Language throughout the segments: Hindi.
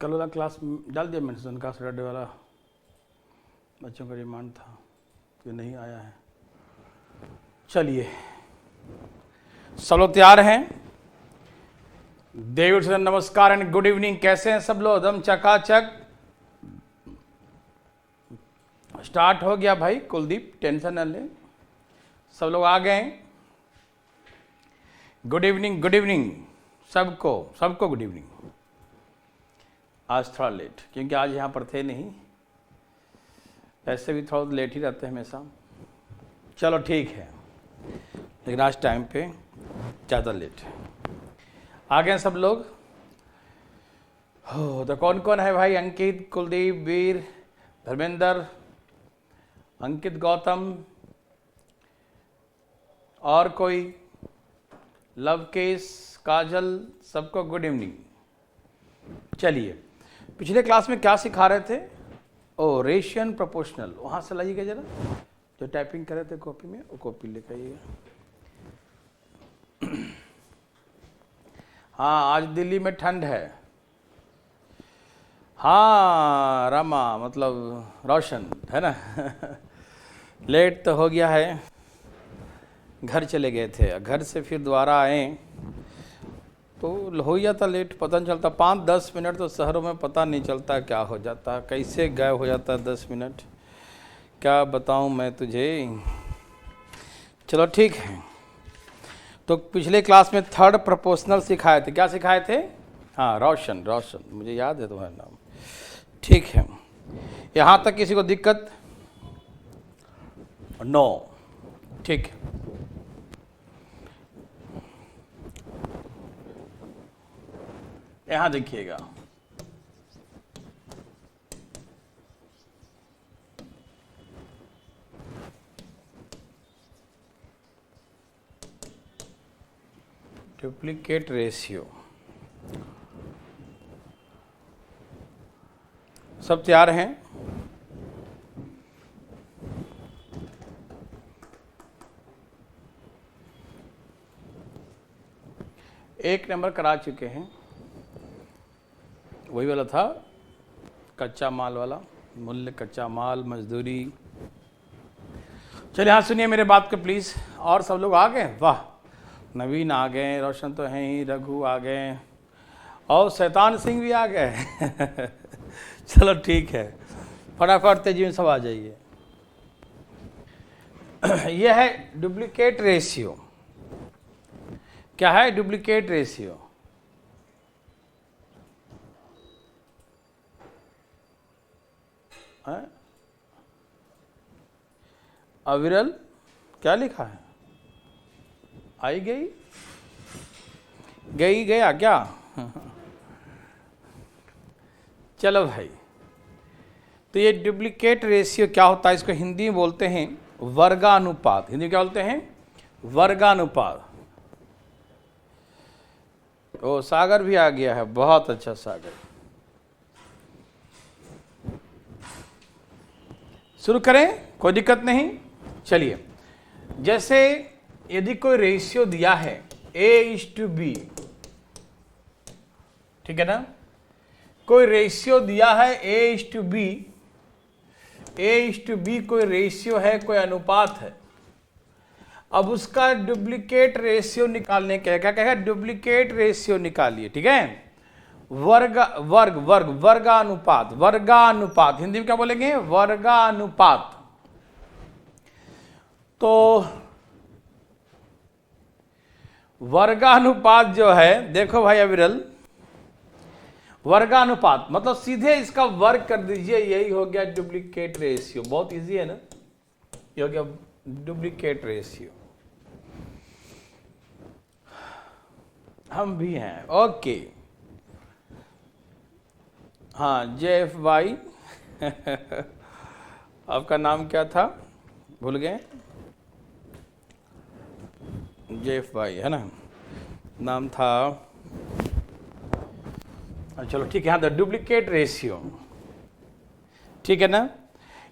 कल वाला क्लास डाल दिया मैंने, सनका सैटरडे वाला, बच्चों का डिमांड था कि नहीं आया है। चलिए सब लोग तैयार हैं? देवी सर नमस्कार एंड गुड इवनिंग। कैसे हैं सब लोग? एकदम चकाचक। स्टार्ट हो गया भाई। कुलदीप टेंशन न ले, सब लोग आ गए। गुड इवनिंग, गुड इवनिंग सबको, सबको गुड इवनिंग। आज थोड़ा लेट क्योंकि आज यहाँ पर थे नहीं, ऐसे भी थोड़ा लेट ही रहते हैं हमेशा। चलो ठीक है, लेकिन आज टाइम पे ज़्यादा लेट है। आ गए सब लोग? हो तो कौन कौन है भाई? अंकित, कुलदीप, वीर, धर्मेंद्र, अंकित, गौतम, और कोई? लवकेश, काजल, सबको गुड इवनिंग। चलिए, पिछले क्लास में क्या सिखा रहे थे? ओ रेशियन प्रोपोर्शनल। वहाँ से लाइएगा जरा, जो टाइपिंग कर रहे थे कॉपी में, वो कॉपी लेकर आइएगा। हाँ, आज दिल्ली में ठंड है। हाँ रमा मतलब रोशन है ना। लेट तो हो गया है, घर चले गए थे, घर से फिर दोबारा आए तो हो जाता लेट, पता नहीं चलता। 5-10 मिनट तो शहरों में पता नहीं चलता क्या हो जाता, कैसे गायब हो जाता 10 मिनट, क्या बताऊं मैं तुझे। चलो ठीक है, तो पिछले क्लास में थर्ड प्रोपोर्शनल सिखाए थे। क्या सिखाए थे? हाँ रोशन, रोशन मुझे याद है तुम्हारा नाम। ठीक है, यहाँ तक किसी को दिक्कत? नो, ठीक है। यहाँ देखिएगा, डुप्लीकेट रेशियो। सब तैयार हैं? एक नंबर करा चुके हैं, वही वाला था कच्चा माल वाला, मूल्य, कच्चा माल, मजदूरी। चलिए हाँ सुनिए मेरे बात को प्लीज़। और सब लोग आ गए? वाह, नवीन आ गए, रोशन तो हैं ही, रघु आ गए, और शैतान सिंह भी आ गए। चलो ठीक है, फटाफट तेजी में सब आ जाइए। यह है डुप्लीकेट रेशियो। क्या है डुप्लीकेट रेशियो? अविरल क्या लिखा है? आई गई, गई गया क्या? चलो भाई, तो ये डुप्लीकेट रेशियो क्या होता है? इसको हिंदी में बोलते हैं वर्गानुपात। हिंदी में क्या बोलते हैं? वर्गानुपात। ओ सागर भी आ गया है, बहुत अच्छा सागर। शुरू करें, कोई दिक्कत नहीं। चलिए, जैसे यदि कोई रेशियो दिया है A:B, ठीक है ना? कोई रेशियो दिया है A:B, A:B कोई रेशियो है, कोई अनुपात है। अब उसका डुप्लीकेट रेशियो निकालने के क्या कहेगा? डुप्लीकेट रेशियो निकालिए, ठीक है? वर्गानुपात, वर्गानुपात हिंदी में क्या बोलेंगे? वर्गानुपात। तो वर्गानुपात जो है, देखो भाई अविरल, वर्गानुपात मतलब सीधे इसका वर्ग कर दीजिए, यही हो गया डुप्लीकेट रेशियो। बहुत इजी है ना, ये हो गया डुप्लीकेट रेशियो। हम भी हैं, ओके। हाँ JFY। आपका नाम क्या था? भूल गए? JFY है ना, नाम था। चलो ठीक है, यहाँ द डुप्लीकेट रेशियो, ठीक है ना?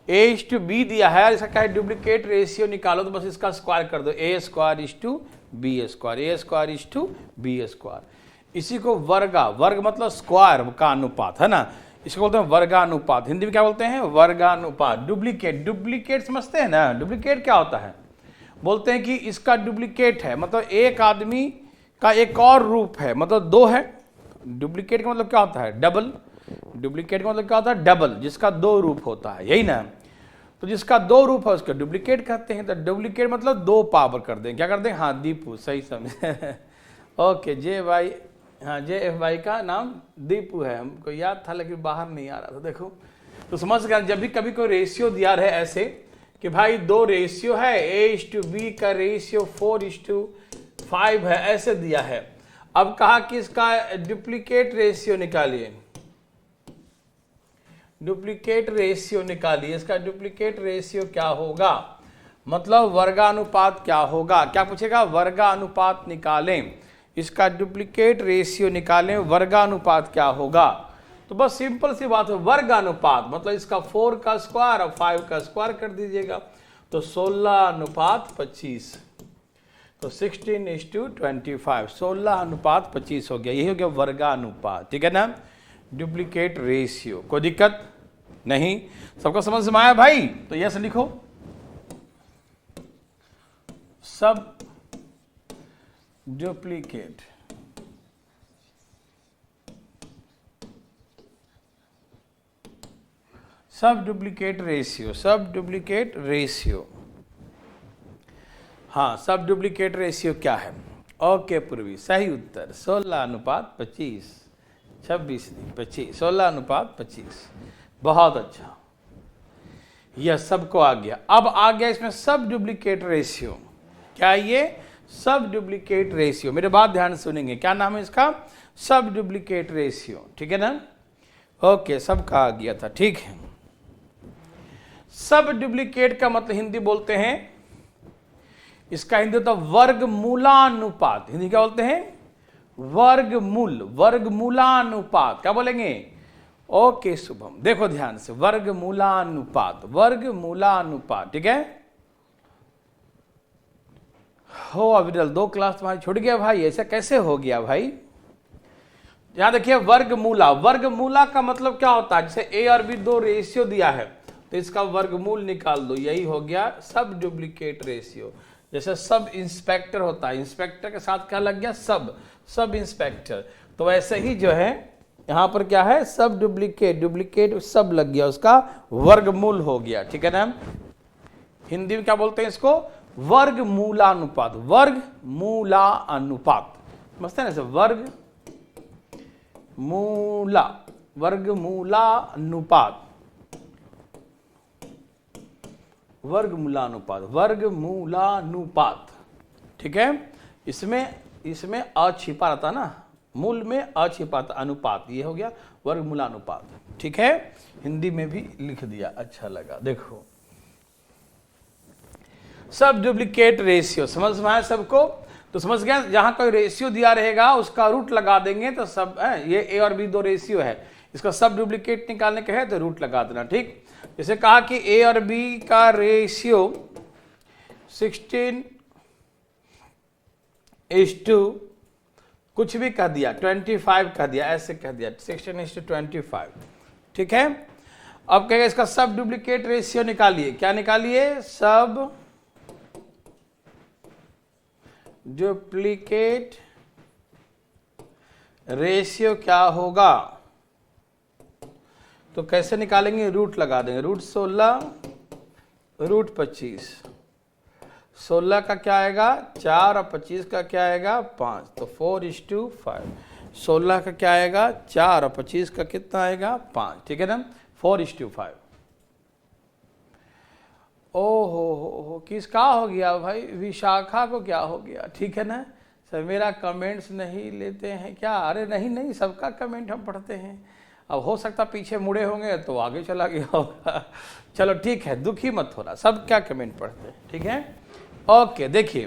A:B दिया है, इसका क्या है? डुप्लीकेट रेशियो निकालो, तो बस इसका स्क्वायर कर दो, A² = B², A² = B²। इसी को वर्गा, वर्ग मतलब स्क्वायर का अनुपात है ना, इसको बोलते हैं वर्गानुपात। हिंदी में क्या बोलते हैं? वर्गानुपात। डुप्लीकेट, डुप्लीकेट समझते हैं ना? डुप्लीकेट क्या होता है? बोलते हैं कि इसका डुप्लीकेट है, मतलब एक आदमी का एक और रूप है, मतलब दो है। डुप्लीकेट का मतलब क्या होता है? डबल। डुप्लीकेट का मतलब क्या होता है? डबल, जिसका दो रूप होता है, यही ना। तो जिसका दो रूप है उसका डुप्लीकेट कहते हैं। तो डुप्लीकेट मतलब दो पावर कर दें, क्या कर दें? हाँ दीपू, सही समझे। ओके जे भाई, हाँ जे एफ भाई का नाम दीपू है, हमको याद था लेकिन बाहर नहीं आ रहा था। देखो तो समझ गया, जब भी कभी कोई रेशियो दिया रहे ऐसे कि भाई दो रेशियो है, A/B का रेशियो 4:5 है, ऐसे दिया है। अब कहा कि इसका डुप्लीकेट रेशियो निकालिए, डुप्लीकेट रेशियो निकालिए। इसका डुप्लीकेट रेशियो क्या होगा, मतलब वर्गानुपात क्या होगा? क्या पूछेगा? वर्गानुपात निकालें, इसका डुप्लीकेट रेशियो निकालें, वर्गानुपात क्या होगा? तो बस सिंपल सी बात है, वर्गानुपात मतलब इसका 4 का स्क्वायर और 5 का स्क्वायर कर दीजिएगा, तो 16:25, तो 16:25, 16:25 हो गया। यही हो गया वर्गानुपात, ठीक है ना? Duplicate ratio. कोई दिक्कत नहीं? सबको समझ में आया भाई? तो यस लिखो, सब डुप्लीकेट सब डुप्लीकेट रेशियो, सब डुप्लीकेट रेशियो। हाँ, सब डुप्लीकेट रेशियो क्या है? ओके पूर्वी, सही उत्तर 16:25, 26 नहीं 25, 16:25। बहुत अच्छा, यह सबको आ गया। अब आ गया इसमें सब डुप्लीकेट रेशियो। क्या ये? सब डुप्लीकेट रेशियो। मेरे बात ध्यान से सुनेंगे, क्या नाम है इसका? सब डुप्लीकेट रेशियो, ठीक है ना? ओके, सबका आ गया था, ठीक है। सब डुप्लीकेट का मतलब हिंदी बोलते हैं, इसका हिंदी होता है वर्गमूलानुपात। हिंदी क्या बोलते हैं? वर्गमूल, वर्गमूलानुपात। क्या बोलेंगे? ओके शुभम, देखो ध्यान से, वर्गमूलानुपात, वर्गमूलानुपात, ठीक है। हो अविरल, 2 क्लास तुम्हारी छूट गया भाई, ऐसा कैसे हो गया भाई? यहां देखिए वर्गमूला, वर्गमूला का मतलब क्या होता है? जैसे ए और बी दो रेशियो दिया है तो इसका वर्गमूल निकाल दो, यही हो गया सब डुप्लीकेट रेशियो। जैसे सब इंस्पेक्टर होता है, इंस्पेक्टर के साथ क्या लग गया? सब, सब इंस्पेक्टर। तो वैसे ही जो है यहां पर क्या है? सब डुप्लीकेट, डुप्लीकेट सब लग गया, उसका वर्गमूल हो गया, ठीक है ना? हिंदी में क्या बोलते हैं इसको? वर्गमूलानुपात, वर्गमूलानुपात, समझते हैं ना? वर्गमूला, वर्गमूलानुपात, वर्गमूलानुपात, वर्गमूलानुपात, ठीक है। इसमें अ छिपा रहता ना, मूल में अ छिपा था, अनुपात, ये हो गया वर्गमूलानुपात, ठीक है। हिंदी में भी लिख दिया, अच्छा लगा। देखो सब डुप्लीकेट रेशियो समझ में आया सबको? तो समझ गया, जहां कोई रेशियो दिया रहेगा उसका रूट लगा देंगे तो सब है। ये ए और बी दो रेशियो है, इसका सब डुप्लीकेट निकालने का है तो रूट लगा देना, ठीक। जैसे कहा कि ए और बी का रेशियो 16:, कुछ भी कह दिया, 25 कह दिया, ऐसे कह दिया 16:25, ठीक है। अब कहेगा इसका सब डुप्लीकेट रेशियो निकालिए। क्या निकालिए? सब डुप्लीकेट रेशियो क्या होगा? तो कैसे निकालेंगे? रूट लगा देंगे, रूट 16 रूट 25, 16 का क्या आएगा? 4 और 25 का क्या आएगा? 5, तो 4:5। 16 का क्या आएगा? 4 और 25 का कितना आएगा? 5, ठीक है ना? 4:5। ओहो, किसका हो गया भाई? विशाखा को क्या हो गया? ठीक है ना सर, मेरा कमेंट्स नहीं लेते हैं क्या? अरे नहीं, सबका कमेंट हम पढ़ते हैं। अब हो सकता पीछे मुड़े होंगे तो आगे चला गया होगा। चलो ठीक है, दुखी मत होना, सब क्या कमेंट पढ़ते हैं, ठीक है। ओके, देखिए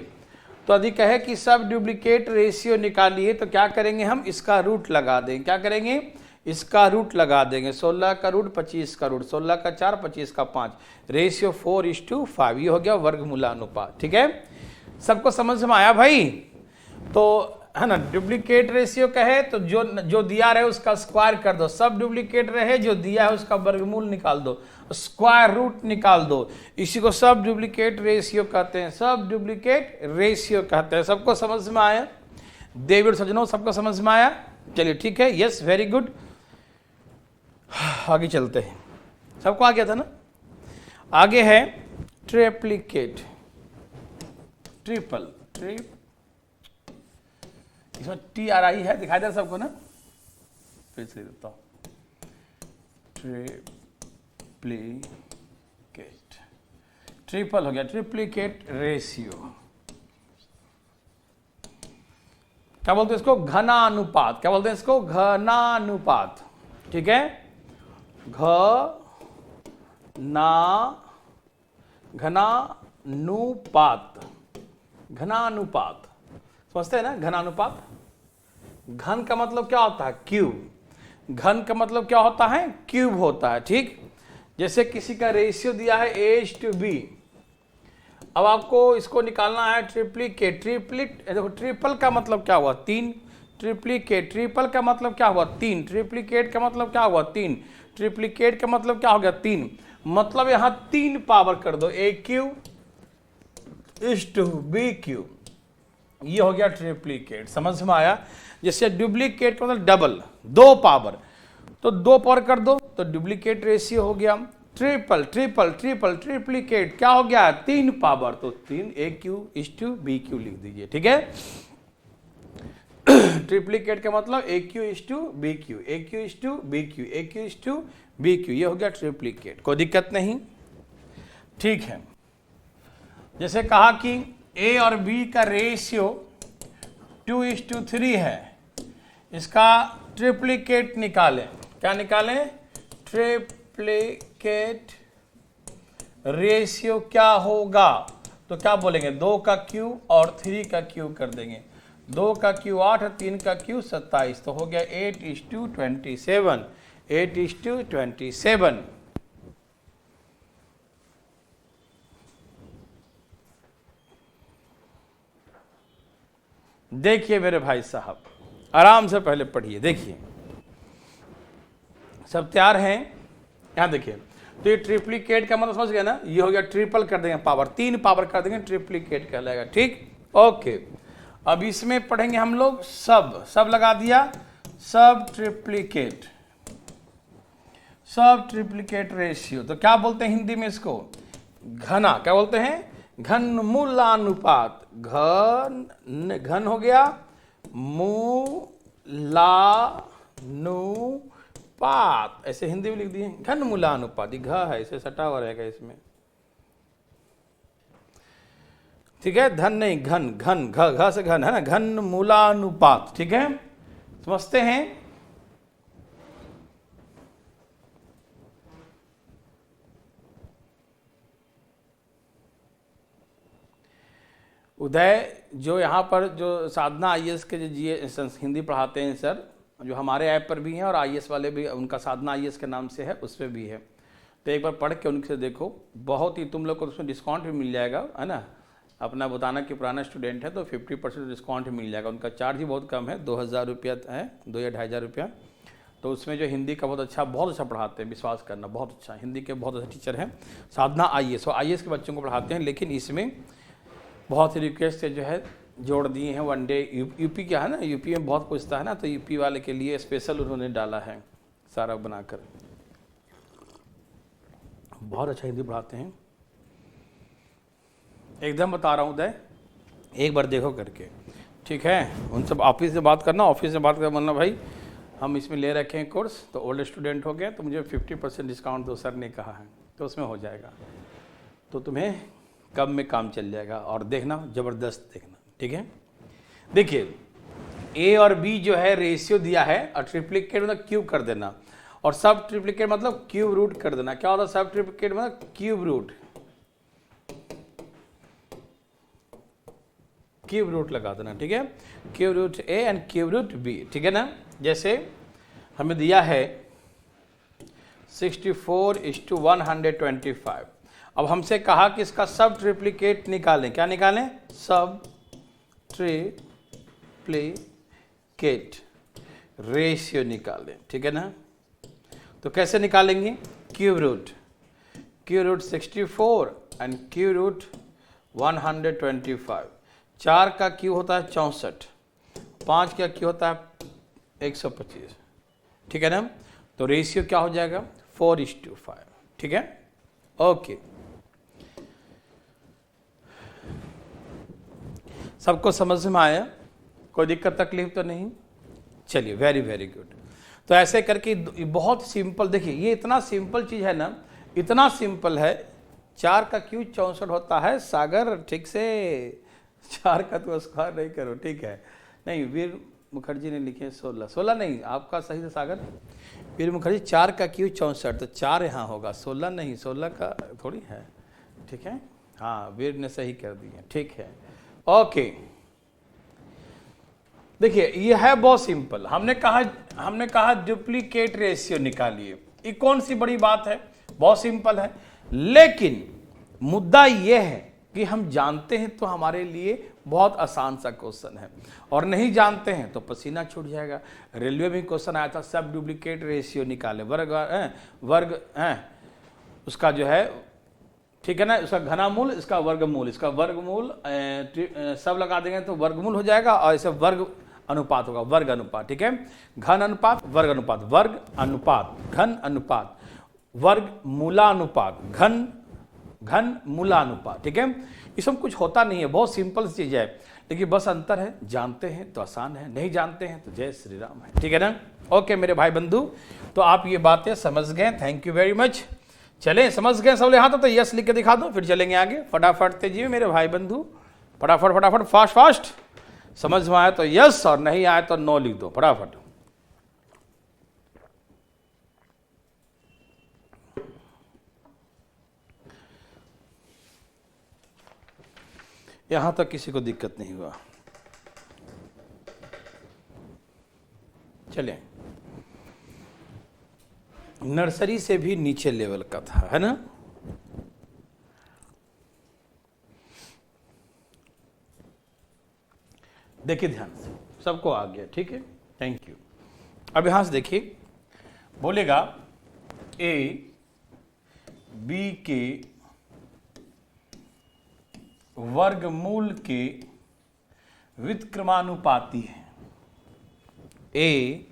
तो अधिक है कि सब डुप्लीकेट रेशियो निकालिए, तो क्या करेंगे हम? इसका रूट लगा देंगे। क्या करेंगे? इसका रूट लगा देंगे। 16 का रूट, 25 का रूट, 16 का 4, 25 का 5, रेशियो 4:5, ये हो गया वर्गमूलानुपात, ठीक है। सबको समझ में आया भाई? तो है ना, डुप्लीकेट रेशियो कहे तो जो दिया रहे उसका स्क्वायर कर दो, सब डुप्लीकेट रहे जो दिया है उसका वर्गमूल निकाल दो, स्क्वायर रूट निकाल दो, इसी को सब डुप्लीकेट रेशियो कहते हैं, सब डुप्लीकेट रेशियो कहते हैं। सबको समझ में आया देवी सज्जनों, सबको समझ में आया? चलिए ठीक है, यस वेरी गुड, आगे चलते हैं। सबको आ गया था ना? आगे है ट्रिप्लीकेट, ट्रिपल, इसमें TRI है, दिखाई दे सबको ना? फिर से देता हूं, ट्रिप्लीकेट, ट्रिपल हो गया, ट्रिप्लीकेट रेशियो। क्या बोलते हैं इसको? घनानुपात। क्या बोलते हैं इसको? घनानुपात। ठीक है, घनानुपात, घनानुपात समझते हैं ना? घनानुपात, घन का मतलब क्या होता है? क्यूब। घन का मतलब क्या होता है? क्यूब होता है। ठीक, जैसे किसी का रेशियो दिया है A:B, अब आपको इसको निकालना है ट्रिप्लीकेट, देखो ट्रिपल का मतलब क्या हुआ? 3, ट्रिप्लीकेट, ट्रिपल का मतलब क्या हुआ? 3, ट्रिप्लीकेट का मतलब क्या हुआ? 3, ट्रिप्लीकेट का मतलब क्या हो गया? 3, मतलब यहां 3 पावर कर दो, A⁴B⁴, ये हो गया ट्रिप्लीकेट। समझ में आया? जैसे डुप्लीकेट का मतलब डबल, 2 पावर, तो 2 पावर कर दो तो डुप्लीकेट रेशियो हो गया। ट्रिपल, ट्रिप्लीकेट क्या हो गया? 3 पावर, तो 3 A⁴B⁴ लिख दीजिए। ठीक है, ट्रिप्लीकेट का मतलब A⁴B⁴, ये हो गया ट्रिप्लीकेट। कोई दिक्कत नहीं, ठीक है। जैसे कहा कि A और B का रेशियो 2:3 है, इसका ट्रिप्लीकेट निकालें। क्या निकालें? ट्रिप्लीकेट रेशियो क्या होगा? तो क्या बोलेंगे? 2 का क्यूब और 3 का क्यूब कर देंगे, 2 का क्यूब 8, 3 का क्यूब 27, तो हो गया 8:27, 8:27। देखिए मेरे भाई साहब, आराम से पहले पढ़िए। देखिए सब तैयार हैं? यहां देखिए, तो ये ट्रिप्लीकेट का मतलब समझ गया ना? ये हो गया ट्रिपल कर देंगे, पावर 3 पावर कर देंगे, ट्रिप्लीकेट कहलाएगा। ठीक, ओके। अब इसमें पढ़ेंगे हम लोग सब लगा दिया, सब ट्रिप्लीकेट रेशियो। तो क्या बोलते हैं हिंदी में इसको? घना। क्या बोलते हैं? घनमूलानुपात। घन हो गया, मूलानुपात, ऐसे हिंदी में लिख दिए, घनमूलानुपात। घ है, इसे सटा हुआ रहेगा इसमें। ठीक है, धन नहीं, घन, घ से घन है ना, घनमूलानुपात। ठीक है, समझते हैं? उदय जो यहाँ पर जो साधना IAS के जो हिंदी पढ़ाते हैं सर, जो हमारे ऐप पर भी हैं और IAS वाले भी, उनका साधना IAS के नाम से है, उस पर भी है। तो एक बार पढ़ के उनसे देखो, बहुत ही तुम लोग को उसमें डिस्काउंट भी मिल जाएगा, है ना? अपना बताना कि पुराना स्टूडेंट है तो 50% डिस्काउंट मिल जाएगा। उनका चार्ज ही बहुत कम है, 2000 रुपया है, 2 या 2500 रुपया। तो उसमें जो हिंदी का बहुत अच्छा पढ़ाते हैं, विश्वास करना, बहुत अच्छा हिंदी के बहुत अच्छे टीचर हैं। साधना IAS, वो IAS के बच्चों को पढ़ाते हैं, लेकिन इसमें बहुत ही रिक्वेस्ट से जो है जोड़ दिए हैं। वन डे यूपी क्या है ना, यूपी में बहुत पूछता है ना, तो यूपी वाले के लिए स्पेशल उन्होंने डाला है सारा बनाकर। बहुत अच्छा हिंदी पढ़ाते हैं, एकदम बता रहा हूँ उदय, एक बार देखो करके। ठीक है, उन सब ऑफिस से बात करना, ऑफिस से बात कर बोलना भाई हम इसमें ले रखे हैं कोर्स, तो ओल्ड स्टूडेंट हो गए तो मुझे 50% डिस्काउंट दो सर ने कहा है, तो उसमें हो जाएगा, तो तुम्हें कब में काम चल जाएगा। और देखना, ज़बरदस्त देखना। ठीक है, देखिए A और B जो है रेशियो दिया है, और ट्रिप्लीकेट मतलब क्यूब कर देना, और सब ट्रिप्लीकेट मतलब क्यूब रूट कर देना। क्या होता है सब ट्रिप्लीकेट मतलब? क्यूब रूट लगा देना। ठीक है, cube root A and cube root B। ठीक है ना? जैसे हमें दिया है 64:125, अब हमसे कहा कि इसका सब ट्रिप्लीकेट निकालें। क्या निकालें? सब ट्रिप्लीकेट डुप्लीकेट रेशियो निकालें, ठीक है ना। तो कैसे निकालेंगे, cube root 64 and cube root 125। 4 का क्यू होता है 64, 5 का क्यू होता है 125, ठीक है ना। तो रेशियो क्या हो जाएगा 4:5, ठीक है। ओके, सबको समझ में आया, कोई दिक्कत तकलीफ तो नहीं। चलिए, वेरी वेरी गुड। तो ऐसे करके बहुत सिंपल, देखिए ये इतना सिंपल चीज है ना, इतना सिंपल है। 4 का क्यू 64 होता है सागर, ठीक से 4 का तो स्क्वायर नहीं करो, ठीक है। नहीं, वीर मुखर्जी ने लिखे 16 नहीं, आपका सही था सागर, वीर मुखर्जी। 4 का क्यू 64, तो 4 यहाँ होगा, 16 नहीं, 16 का थोड़ी है, ठीक है। हाँ, वीर ने सही कर दिया, ठीक है। ओके, देखिए ये है बहुत सिंपल। हमने कहा डुप्लीकेट रेशियो निकालिए, ये कौन सी बड़ी बात है, बहुत सिंपल है। लेकिन मुद्दा यह है कि हम जानते हैं तो हमारे लिए बहुत आसान सा क्वेश्चन है, और नहीं जानते हैं तो पसीना छूट जाएगा। रेलवे में क्वेश्चन आया था, सब डुप्लीकेट रेशियो निकाले, वर्ग उसका जो है, ठीक है ना, उसका घनामूल, इसका वर्गमूल, सब लगा देंगे तो वर्गमूल हो जाएगा, और इसे वर्ग अनुपात होगा, वर्ग अनुपात, ठीक है। घन अनुपात, वर्ग अनुपात, वर्ग अनुपात, घन अनुपात, वर्ग मूलानुपात, घन मूलानुपात, ठीक है। ये सब कुछ होता नहीं है, बहुत सिंपल चीज है, लेकिन बस अंतर है, जानते हैं तो आसान है, नहीं जानते हैं तो जय श्री राम है, ठीक है ना। ओके मेरे भाई बंधु, तो आप ये बातें समझ गए, थैंक यू वेरी मच। चलें, समझ गए सब यहाँ तो यस लिख के दिखा दो, फिर चलेंगे आगे फटाफट तेजी में मेरे भाई बंधु, फटाफट फास्ट। समझ में आया तो यस, और नहीं आया तो नो लिख दो फटाफट। यहां तक किसी को दिक्कत नहीं हुआ। चलें, नर्सरी से भी नीचे लेवल का था, है ना। देखिए ध्यान से, सबको आ गया, ठीक है, थैंक यू। अब यहां से देखिए, बोलेगा ए बी के वर्गमूल के व्युत्क्रमानुपाती है। ए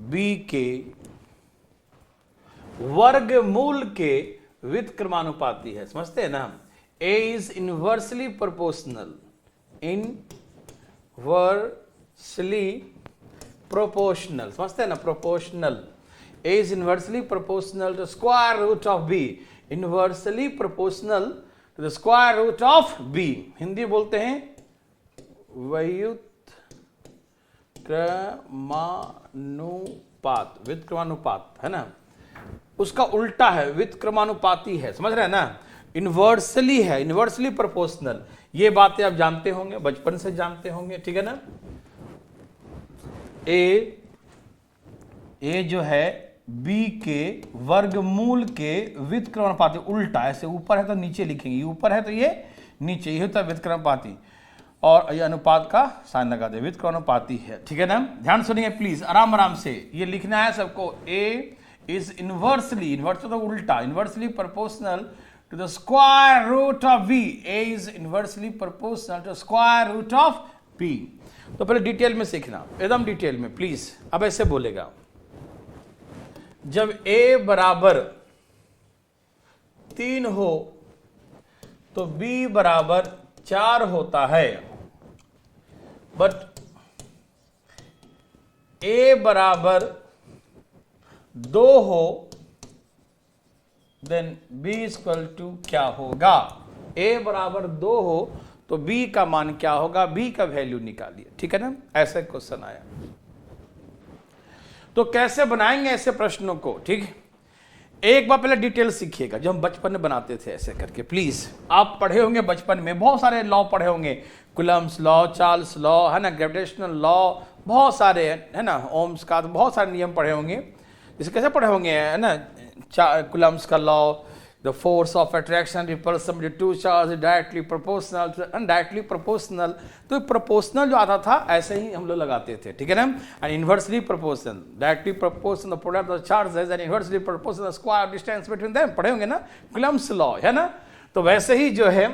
बी के वर्गमूल के व्युत्क्रमानुपाती है, समझते हैं ना। A is inversely proportional, inversely proportional, समझते हैं ना, proportional. A is inversely proportional to square root of B, inversely proportional to the square root of B. Hindi बोलते हैं व्युत्क्रमानुपात, व्युत्क्रमानुपात है ना, उसका उल्टा है, व्युत्क्रमानुपाती है, समझ रहे हैं ना। इनवर्सली है, इनवर्सली प्रोपोर्शनल, ये बातें आप जानते होंगे, बचपन से जानते होंगे, ठीक है ना। ए जो है बी के वर्गमूल के व्युत्क्रमानुपाती, उल्टा, ऐसे ऊपर है तो नीचे लिखेंगे, ये ऊपर है तो ये नीचे, ये होता है व्युत्क्रमानुपाती, और ये अनुपात का साइन लगा दे, व्युत्क्रमानुपाती है, ठीक है ना। ध्यान सुनिए प्लीज, आराम आराम से, ये लिखना है सबको। ए इज इनवर्सली, इनवर्स तो उल्टा, inversely proportional to the square root of b. A is inversely proportional to square root of b. तो पहले डिटेल में सीखना, एकदम डिटेल में प्लीज। अब ऐसे बोलेगा, जब a बराबर 3 हो तो b बराबर 4 होता है, बट a बराबर 2 हो देन b इक्वल टू क्या होगा। a बराबर 2 हो तो b का मान क्या होगा, b का वैल्यू निकालिए, ठीक है ना। ऐसे क्वेश्चन आया, तो कैसे बनाएंगे ऐसे प्रश्नों को, ठीक है। एक बार पहले डिटेल सीखिएगा, जो हम बचपन में बनाते थे ऐसे करके, प्लीज। आप पढ़े होंगे बचपन में, बहुत सारे लॉ पढ़े होंगे, कुलम्स लॉ, चार्ल्स लॉ, है ना, ग्रेविटेशनल लॉ, बहुत सारे, है ना, ओम्स का, तो बहुत सारे नियम पढ़े होंगे। जैसे कैसे पढ़े होंगे, है ना, कुलम्स का law, the force of attraction repulsion between two charge directly proportional to indirectly proportional. तो प्रोपोर्शनल जो आता था ऐसे ही हम लोग लगाते थे, ठीक है ना। And inversely proportional, directly proportional product of charges and inversely proportional square distance between them, पढ़े होंगे ना कुलम्ब्स लॉ, है ना। तो वैसे ही जो है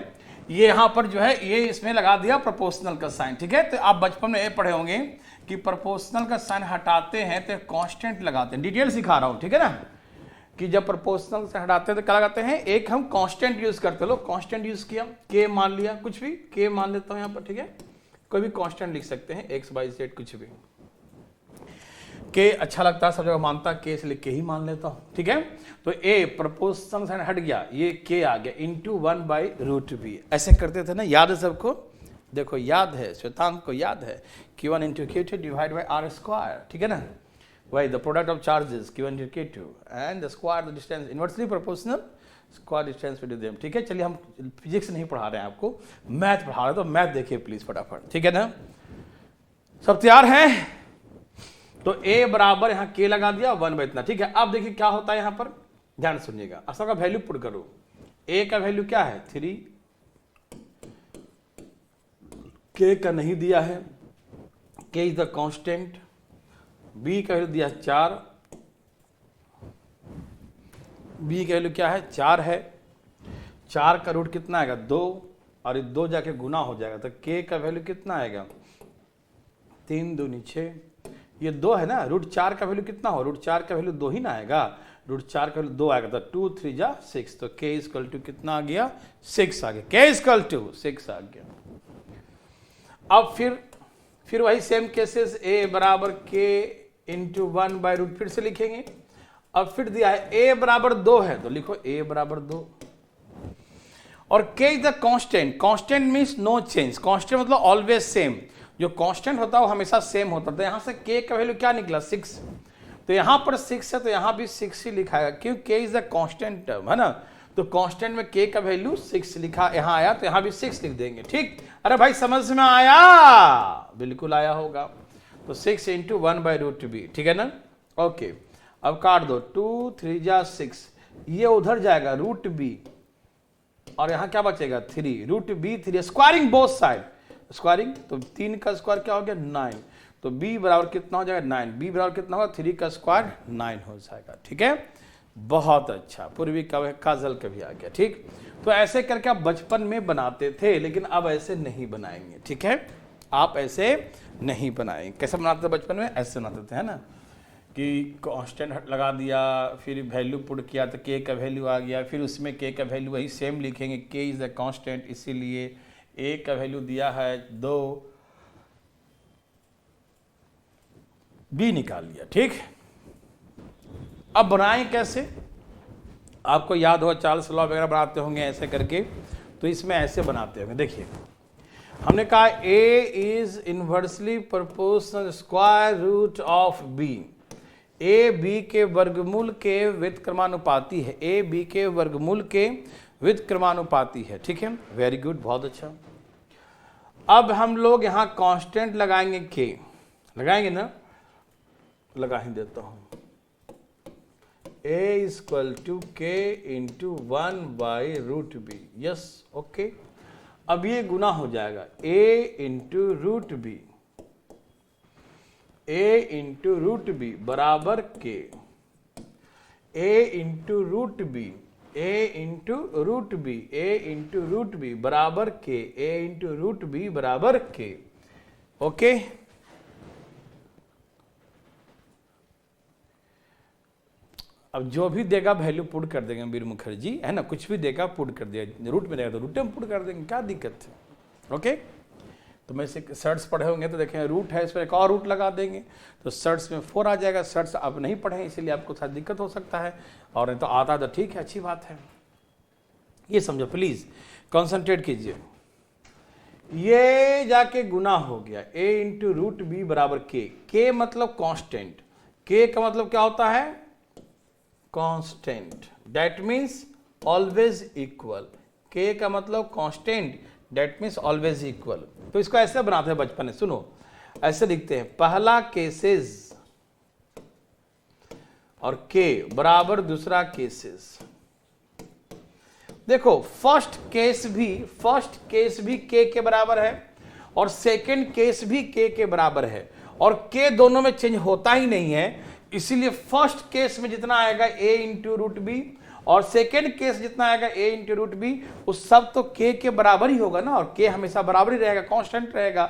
ये यहाँ पर जो है ये इसमें लगा दिया प्रोपोर्शनल का साइन, ठीक है। तो आप बचपन में ये पढ़े होंगे कि प्रोपोर्शनल का साइन हटाते हैं तो कांस्टेंट लगाते हैं, डिटेल सिखा रहा हूँ, ठीक है ना। कि जब प्रोपोर्शनल से हटाते हैं तो क्या लगाते हैं, एक हम कांस्टेंट यूज करते, लो कांस्टेंट यूज किया, के मान लिया, कुछ भी के मान लेता हूं यहाँ पर, ठीक है। कोई भी कांस्टेंट लिख सकते हैं, एक्स वाई जेड कुछ भी, के अच्छा लगता है सब जगह मानता, के इसलिए के ही मान लेता हूं, ठीक है। तो ए प्रोपोर्शनल से हट गया, ये के आ गया इंटू 1/√b, ऐसे करते थे ना, याद है सबको, देखो याद है, श्वेतांक को याद है, Q1 into Q2 divide by R square, ठीक है ना। Why the product of charges Q1 into Q2 and the square the distance inversely proportional square distance between them, ठीक है। चलिए हम फिजिक्स नहीं पढ़ा रहे हैं आपको, मैथ पढ़ा रहे हैं, तो मैथ देखिए प्लीज फटाफट, ठीक है ना। सब तैयार हैं। तो A बराबर यहाँ K लगा दिया 1 इतना, ठीक है। अब देखिए क्या होता है यहाँ पर, ध्यान सुनिएगा, असल का वैल्यू पुट करो। A का वैल्यू क्या है 3, K का नहीं दिया है, K is the constant, B का वैल्यू दिया 4, B का वैल्यू क्या है 4 है, 4 का रूट कितना आएगा 2, और ये 2 जाके गुना हो जाएगा, तो K का वैल्यू कितना आएगा 3 दूनी 6, ये 2 है ना, रूट 4 का वैल्यू कितना हो, रूट 4 का वैल्यू 2 ही ना आएगा, रूट 4 का वैल्यू 2 आएगा, तो 2 3 जा 6, तो K इक्वल टू कितना आ गया 6 आ गया, K इक्वल टू 6 आ गया। अब फिर वही सेम केसेस, A बराबर K इंटू 1/√, फिर से लिखेंगे। अब फिर दिया है A बराबर 2 है, तो लिखो A बराबर 2, और K is the constant, constant means no change, constant मतलब ऑलवेज सेम, जो कांस्टेंट होता है वो हमेशा सेम होता था। यहां से K का वैल्यू क्या निकला 6, तो यहां पर 6 है तो यहां भी 6 ही लिखा है, क्यों K is the constant term, है ना। तो कांस्टेंट में K का वैल्यू 6 लिखा, यहां आया तो यहां भी 6 लिख देंगे, ठीक। अरे भाई समझ में आया, बिल्कुल आया होगा। तो 6 इंटू 1/√b, ठीक है ना। ओके, अब काट दो, 2 3 जा 6, ये उधर जाएगा √b, और यहां क्या बचेगा 3, √b 3, squaring both side, squaring, तो 3 का स्क्वायर क्या हो गया 9, तो b बराबर कितना हो जाएगा 9, b बराबर कितना होगा 3 का स्क्वायर 9 हो जाएगा, ठीक है। बहुत अच्छा, पूर्वी काजल कभी आ गया, ठीक। तो ऐसे करके आप बचपन में बनाते थे, लेकिन अब ऐसे नहीं बनाएंगे, ठीक है। आप ऐसे नहीं बनाएंगे, कैसे बनाते थे बचपन में, ऐसे बनाते थे, है ना, कि कांस्टेंट लगा दिया, फिर वैल्यू पुट किया तो K का वैल्यू आ गया, फिर उसमें K का वैल्यू वही सेम लिखेंगे, K इज द कांस्टेंट, इसीलिए A का वैल्यू दिया है 2, B निकाल लिया, ठीक। अब बनाएं कैसे, आपको याद हो चार्ल्स लॉ वगैरह बनाते होंगे ऐसे करके, तो इसमें ऐसे बनाते होंगे। देखिए हमने कहा A is inversely proportional square root of B, A B के वर्गमूल के व्युत्क्रमानुपाती है, A B के वर्गमूल के व्युत्क्रमानुपाती है, ठीक है। वेरी गुड, बहुत अच्छा। अब हम लोग यहाँ कांस्टेंट लगाएंगे K, लगाएंगे ना, लगा ही देता हूं, A equal to K into 1/√b, yes okay. अब ये गुना हो जाएगा A into √b, A into √b बराबर K, A into √b, A into √b, A into √b बराबर K, A इंटू √b बराबर K, ओके। अब जो भी देगा वैल्यू पुट कर देंगे वीर मुखर्जी, है ना, कुछ भी देगा पुट कर दिया, रूट में देगा तो रूट में पुट कर देंगे, क्या दिक्कत है, ओके। तो मैं से सर्ट्स पढ़े होंगे तो देखें रूट है, इस पर एक और रूट लगा देंगे तो सर्ट्स में 4 आ जाएगा, सर्ट्स आप नहीं पढ़े इसलिए आपको थोड़ा दिक्कत हो सकता है, और नहीं तो आता तो ठीक है, अच्छी बात है। ये समझो प्लीज, कॉन्सेंट्रेट कीजिए। ये जाके गुना हो गया A इंटू √b बराबर K मतलब कांस्टेंट, K का मतलब क्या होता है constant, that means always equal, K का मतलब constant, that means always equal. तो इसको ऐसे बनाते हैं बचपन में, सुनो ऐसे लिखते हैं, पहला केसेस और K बराबर दूसरा केसेस, देखो फर्स्ट केस भी k के बराबर है और सेकंड केस भी k के बराबर है और k दोनों में चेंज होता ही नहीं है, इसीलिए फर्स्ट केस में जितना आएगा a इंटू रूट बी और सेकेंड केस जितना आएगा a इंटू रूट बी, उस सब तो k के बराबर ही होगा ना, और k हमेशा बराबर ही रहेगा, कांस्टेंट रहेगा।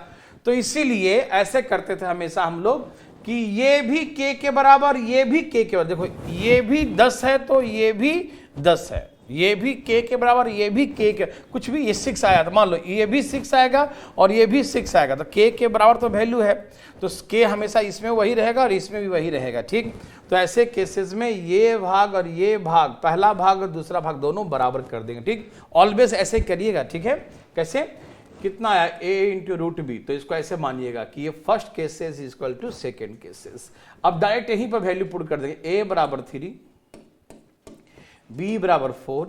तो इसीलिए ऐसे करते थे हमेशा हम लोग कि ये भी k के बराबर, ये भी k के बराबर। देखो ये भी 10 है तो ये भी 10 है, ये भी k के बराबर, ये भी k के, कुछ भी ये 6 आया तो मान लो ये भी 6 आएगा और ये भी 6 आएगा, तो k के बराबर तो वैल्यू है, तो k हमेशा इसमें वही रहेगा और इसमें भी वही रहेगा। ठीक, तो ऐसे केसेस में ये भाग और ये भाग, पहला भाग और दूसरा भाग दोनों बराबर कर देंगे। ठीक, ऑलवेज ऐसे करिएगा। ठीक है, कैसे, कितना आया a इंटू रूट बी, तो इसको ऐसे मानिएगा कि ये first cases is equal to second cases. अब डायरेक्ट यहीं पर वैल्यू पुट कर देंगे, a बराबर 3, b बराबर 4,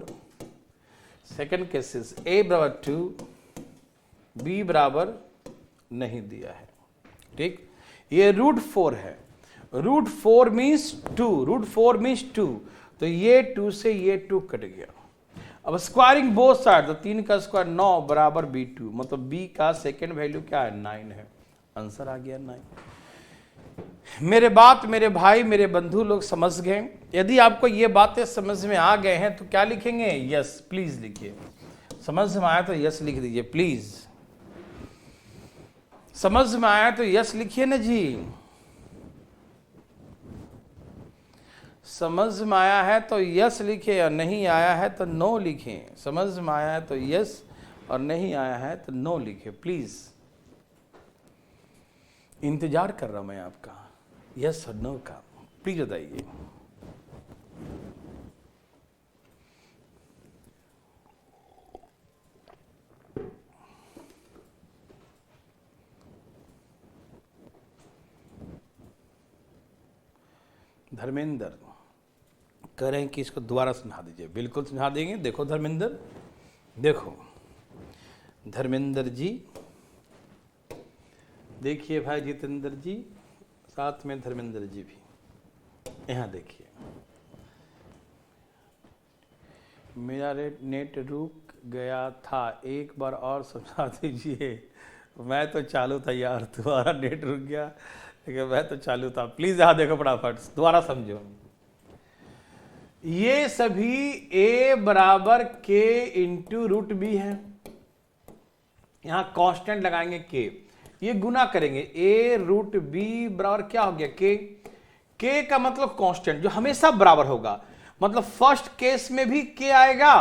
सेकेंड केसेस a बराबर 2, b बराबर नहीं दिया है। ठीक, ये रूट 4 है, रूट 4 मीन्स 2, रूट 4 मीन्स 2, तो ये 2 से ये 2 कट गया। अब स्क्वायरिंग बोथ साइड, तो 3 का स्क्वायर 9 बराबर b2, मतलब b का सेकेंड वैल्यू क्या है, 9 है। आंसर आ गया 9। मेरे बात, मेरे भाई, मेरे बंधु लोग समझ गए। यदि आपको ये बातें समझ में आ गए हैं तो क्या लिखेंगे, यस प्लीज लिखिए। समझ में आया तो यस लिख दीजिए प्लीज। समझ में आया तो यस लिखिए ना जी। समझ में आया है तो यस लिखे और नहीं आया है तो नो लिखें। समझ में आया है तो यस और नहीं आया है तो नो लिखे प्लीज। इंतजार कर रहा हूं मैं आपका यस और नो का, प्लीज बताइए। धर्मेंद्र कह रहे हैं कि इसको दोबारा समझा दीजिए। बिल्कुल समझा देंगे। देखो धर्मेंद्र, देखो धर्मेंद्र जी, देखिए भाई जितेंद्र जी, साथ में धर्मेंद्र जी भी, यहाँ देखिए। मेरा नेट रुक गया था, एक बार और समझा दीजिए। मैं तो चालू था यार, तुम्हारा नेट रुक गया, लेकिन मैं तो चालू था। प्लीज यहाँ देखो फटाफट, दोबारा समझो। ये सभी a बराबर k इंटू रूट बी है, यहां कांस्टेंट लगाएंगे k, ये गुना करेंगे a रूट बी बराबर क्या हो गया k। k का मतलब कांस्टेंट जो हमेशा बराबर होगा, मतलब फर्स्ट केस में भी k आएगा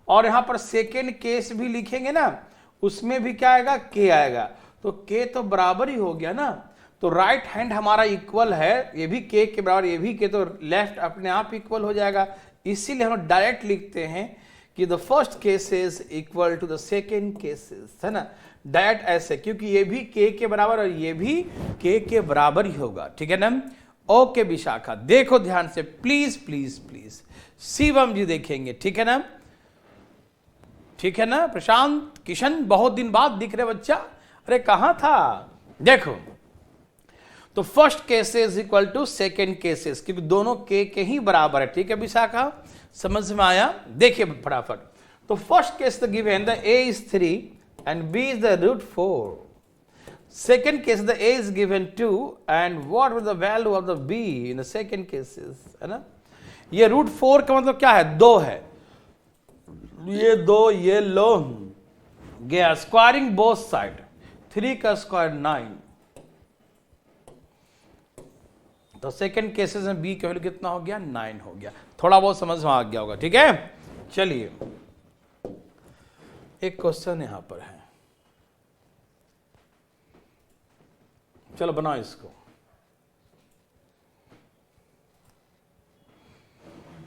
और यहां पर सेकेंड केस भी लिखेंगे ना, उसमें भी क्या आएगा, k आएगा, तो k तो बराबर ही हो गया ना। तो राइट हैंड हमारा इक्वल है, ये भी k के बराबर, ये भी k, तो लेफ्ट अपने आप इक्वल हो जाएगा। इसीलिए हम डायरेक्ट लिखते हैं कि the first cases equal to the second cases, है ना, डायरेक्ट ऐसे, क्योंकि ये भी k के बराबर और ये भी k के बराबर ही होगा। ठीक है ना। ओके विशाखा, देखो ध्यान से प्लीज प्लीज प्लीज। शिवम जी देखेंगे, ठीक है ना, ठीक है ना। प्रशांत किशन, बहुत दिन बाद दिख रहे बच्चा, अरे कहां था। देखो तो first cases equal to second cases, क्योंकि दोनों के ही बराबर है। ठीक है विशाखा, समझ में आया। देखिए फटाफट, तो first case the given the a is 3 and b is the root 4. Second case the a is given 2 and what was the value of the b in the second cases, है ना। ये रूट 4 का मतलब क्या है, 2 है, ये 2, ये लो गया। स्क्वायरिंग बोथ साइड, 3 का स्क्वायर 9, तो सेकेंड केसेस में बी का वैल्यू कितना हो गया, 9 हो गया। थोड़ा बहुत समझ में आ गया होगा। ठीक है, चलिए एक क्वेश्चन यहां पर है, चलो बनाओ इसको।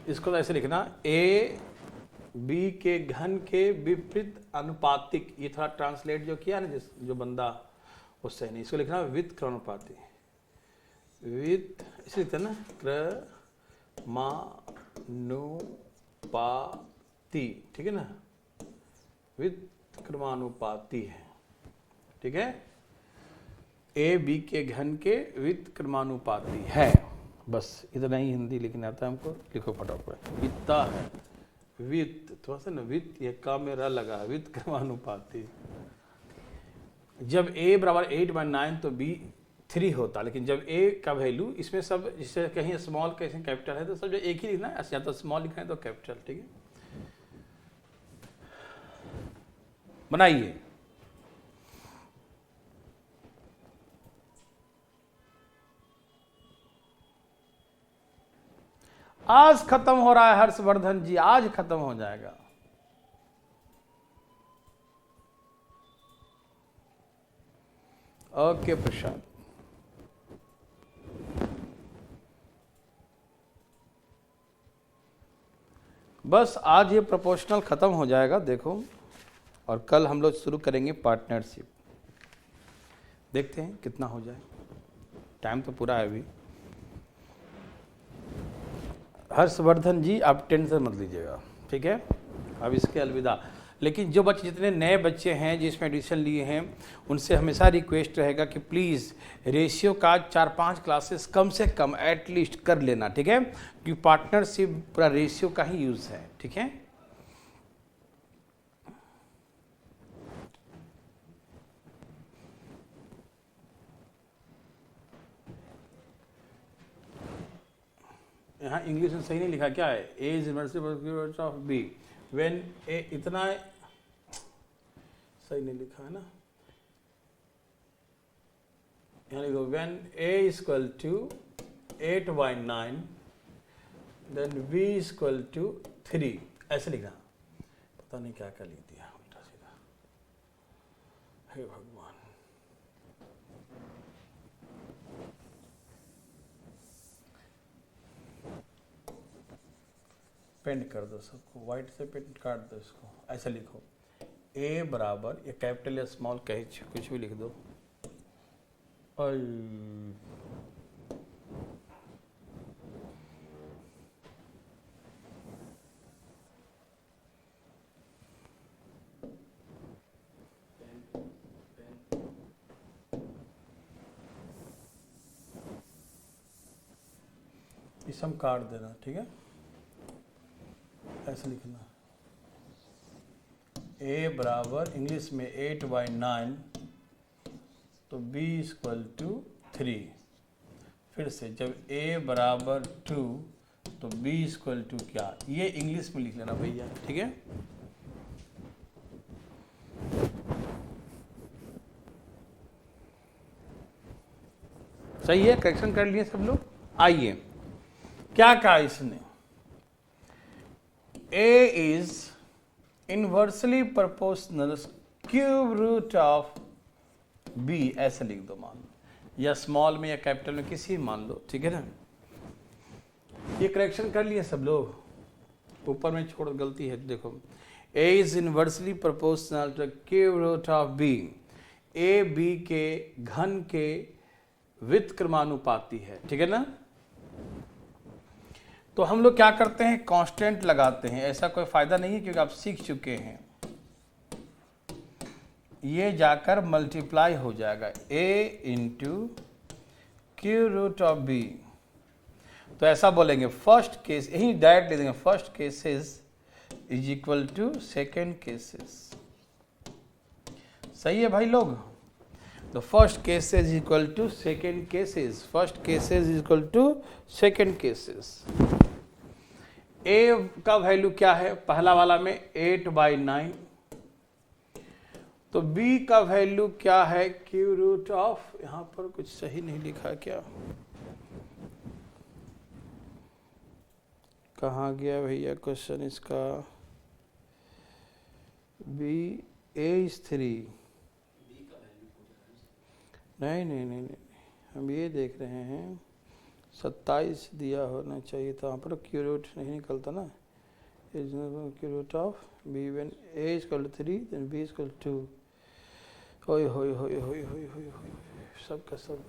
इसको तो ऐसे लिखना, a b के घन के विपरीत अनुपातिक। ये थोड़ा ट्रांसलेट जो किया ना जो बंदा, उससे नहीं, इसको लिखना वित क्रमानुपाती, विथ इसे लिखते हैं ना, क्रमानुपाती। ठीक है ना, विथ क्रमानुपाती है। ठीक है, ए बी के घन के विथ क्रमानुपाती है। बस इतना ही हिंदी लिखना आता है हमको, लिखो फटाफट, इतना है वित्त, थोड़ा सा ना वित्त, ये का में र लगा, वित्त क्रमानुपाती। जब a बराबर 8/9 तो b 3 होता, लेकिन जब a का वैल्यू इसमें सब, जैसे कहीं स्मॉल कहीं कैपिटल है तो सब जो एक ही लिखना है, या तो स्मॉल लिखना है तो कैपिटल। ठीक है, बनाइए। आज खत्म हो रहा है हर्षवर्धन जी, आज खत्म हो जाएगा। ओके प्रशांत, बस आज ये प्रोपोर्शनल खत्म हो जाएगा देखो, और कल हम लोग शुरू करेंगे पार्टनरशिप। देखते हैं कितना हो जाए, टाइम तो पूरा है अभी। हर्षवर्धन जी आप टेंशन मत लीजिएगा, ठीक है, अब इसके अलविदा। लेकिन जो बच्चे, जितने नए बच्चे हैं जिसमें एडमिशन लिए हैं, उनसे हमेशा रिक्वेस्ट रहेगा कि प्लीज़ रेशियो का 4-5 क्लासेस कम से कम एटलीस्ट कर लेना, ठीक है, क्योंकि पार्टनरशिप पूरा रेशियो का ही यूज़ है। ठीक है, यहाँ इंग्लिश में सही नहीं लिखा, क्या है, A is inverse of B when A, इतना सही नहीं लिखा है ना, यहाँ लिखो when A is equal to 8/9 then B is equal to 3, ऐसे लिखना। पता नहीं क्या क्या लिख दिया उल्टा सीधा, हे भगवान। पेंट कर दो सबको, व्हाइट से पेंट काट दो इसको, ऐसा लिखो ए बराबर, ये कैपिटल या स्मॉल कहीं कुछ भी लिख दो, और ये सब काट देना, ठीक है, ऐसे लिखना। ए बराबर इंग्लिश में 8/9 तो b इक्वल टू 3। फिर से जब a बराबर 2 तो b इक्वल टू क्या, ये इंग्लिश में लिख लेना भैया, ठीक है। सही है, करेक्शन कर लिए सब लोग। आइए, क्या कहा इसने, a is inversely proportional cube root of b, ऐसे लिख दो, मान लो, या स्मॉल में या कैपिटल में किसी मान लो, ठीक है ना। ये करेक्शन कर लिए सब लोग, ऊपर में छोड़ गलती है, देखो a is inversely proportional to cube root of b, a b के घन के व्युत्क्रमानुपाती है, ठीक है ना। तो हम लोग क्या करते हैं, कांस्टेंट लगाते हैं, ऐसा कोई फायदा नहीं है क्योंकि आप सीख चुके हैं। ये जाकर मल्टीप्लाई हो जाएगा a into cube root of b. तो ऐसा बोलेंगे फर्स्ट केस, यही डायरेक्ट ले देंगे, first cases is equal to second cases. सही है भाई लोग, तो first cases is equal to second cases, first cases is equal to second cases. a का वैल्यू क्या है, पहला वाला में 8/9, तो b का वैल्यू क्या है, क्यू रूट ऑफ, यहां पर कुछ सही नहीं लिखा क्या, कहाँ गया भैया क्वेश्चन इसका, b a इज 3, नहीं, हम ये देख रहे हैं 27 दिया होना चाहिए था, वहाँ पर क्यू रूट नहीं निकलता ना, cube root of B when a is equal to 3 then b is equal to 2। होय सब का सब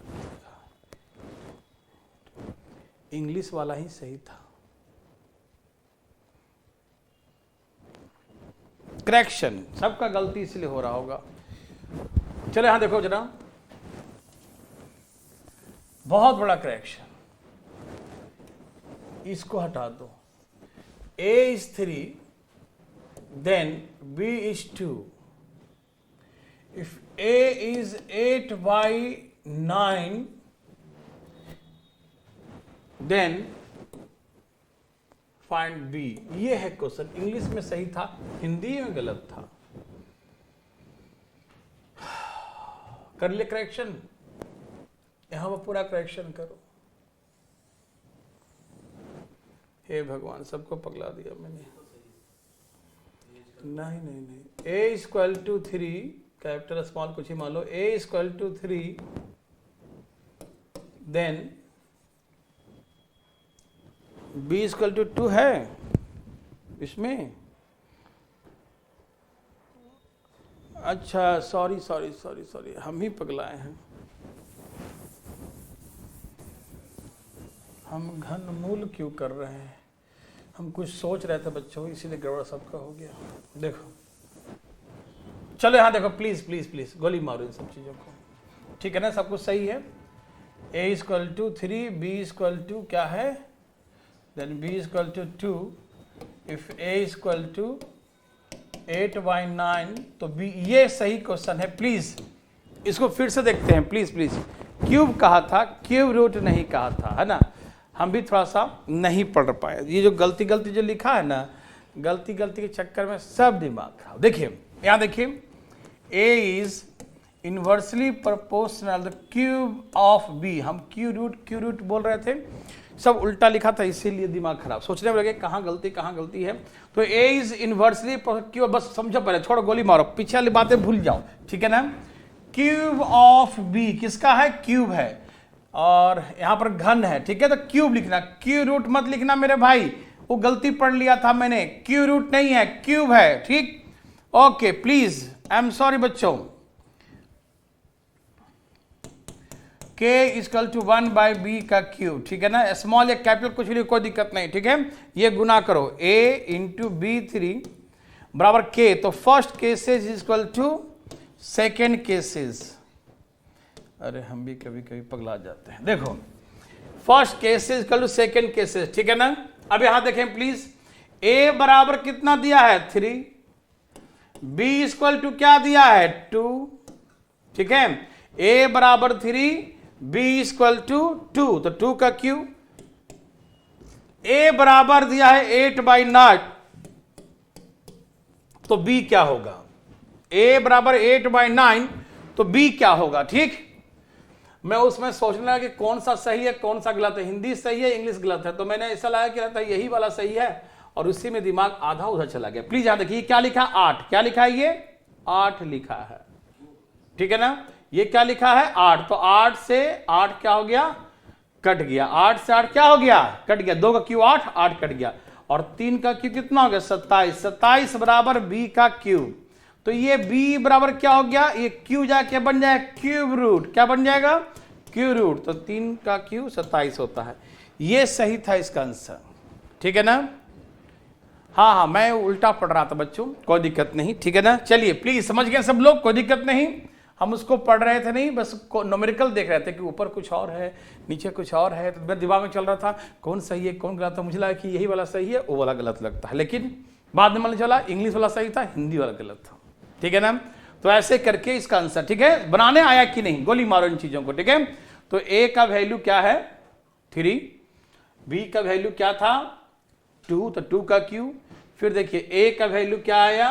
इंग्लिश वाला ही सही था। करेक्शन सबका गलती इसलिए हो रहा होगा। चले यहां देखो जरा, बहुत बड़ा करेक्शन, इसको हटा दो, a is 3 then b is 2. If a is 8 by 9, then find b. ये है क्वेश्चन। इंग्लिश में सही था, हिंदी में गलत था। कर ले करेक्शन, यहां पर पूरा करेक्शन करो। हे भगवान, सबको पगला दिया मैंने। नहीं, a equal to 3, capital small कुछ ही मान लो, a equal to 3, then b equal to 2 है इसमें। अच्छा, सॉरी, हम ही पगलाए हैं। हम घन मूल क्यों कर रहे हैं? हम कुछ सोच रहे थे बच्चों, इसीलिए गड़बड़ सबका हो गया। देखो, चलो यहाँ देखो, प्लीज गोली मारो इन सब चीज़ों को, ठीक है ना? सब कुछ सही है। a equal to 3, b equal to क्या है, then b equal to 2। If a equal to 8 by 9, तो b, ये सही क्वेश्चन है। प्लीज इसको फिर से देखते हैं, प्लीज। क्यूब कहा था, क्यूब रूट नहीं कहा था, है ना? हम भी थोड़ा सा नहीं पढ़ पाए। ये जो गलती जो लिखा है ना, गलती के चक्कर में सब दिमाग खराब। देखिए यहाँ देखिए, a is inversely proportional the cube of b। हम क्यू रूट बोल रहे थे, सब उल्टा लिखा था, इसीलिए दिमाग खराब। सोचने में लगे कहाँ गलती है। तो a इज इनवर्सली क्यूब, बस समझो पहले, छोड़ो गोली मारो, पीछे वाली बातें भूल जाओ, ठीक है ना? क्यूब ऑफ b किसका है? क्यूब है, और यहां पर घन है, ठीक है? तो क्यूब लिखना, क्यू रूट मत लिखना मेरे भाई, वो गलती पढ़ लिया था मैंने। क्यू रूट नहीं है, क्यूब है, ठीक? Okay, please, I am sorry बच्चों। k equal to 1 by b का क्यूब, ठीक है ना? स्मॉल या कैपिटल कुछ भी, कोई दिक्कत नहीं, ठीक है? ये गुना करो, a इंटू b3 बराबर k। तो first cases equal to second cases. अरे हम भी कभी पगला जाते हैं। देखो, first cases equal to second cases, ठीक है ना? अब यहां देखें प्लीज, a बराबर कितना दिया है? 3, b इक्वल टू क्या दिया है? 2, ठीक है? a बराबर 3, b इक्वल टू 2, तो 2 का क्यूब। a बराबर दिया है 8 by 9, तो b क्या होगा? a बराबर 8 by 9, तो b क्या होगा? ठीक, मैं उसमें सोचना कि कौन सा सही है कौन सा गलत है, हिंदी सही है इंग्लिश गलत है, तो मैंने ऐसा लगा कि रहता है यही वाला सही है, और उसी में दिमाग आधा उधर चला गया। प्लीज याद रखिए, क्या लिखा? 8। क्या लिखा है? ये 8 लिखा है, ठीक है ना? ये क्या लिखा है? 8। तो 8 से 8 क्या हो गया? कट गया। 8 से 8 क्या हो गया? कट गया। 2 का क्यू 8, 8 कट गया, और 3 का क्यू कितना हो गया? 27। 27 बराबर b का क्यूब। तो ये b बराबर क्या हो गया? ये q जाके बन जाए क्यूब रूट। क्या बन जाएगा? Cube root. तो 3 का क्यू 27 होता है। ये सही था इसका आंसर, ठीक है ना? हाँ, मैं उल्टा पढ़ रहा था बच्चों, कोई दिक्कत नहीं, ठीक है ना? चलिए प्लीज, समझ गए सब लोग, कोई दिक्कत नहीं। हम उसको पढ़ रहे थे नहीं, बस न्यूमेरिकल देख रहे थे कि ऊपर कुछ और है नीचे कुछ और है, तो मेरे दिमाग में चल रहा था कौन सही है कौन गलत है। मुझे लगा कि यही वाला सही है, वो वाला गलत लगता है, लेकिन बाद में मालूम चला इंग्लिश वाला सही था, हिंदी वाला गलत था, ठीक है ना? तो ऐसे करके इसका आंसर, ठीक है? बनाने आया कि नहीं, गोली मारो इन चीजों को, ठीक है? तो a का वैल्यू क्या है? 3, b का वैल्यू क्या था? 2, तो 2 का क्यू। फिर देखिए a का वैल्यू क्या आया?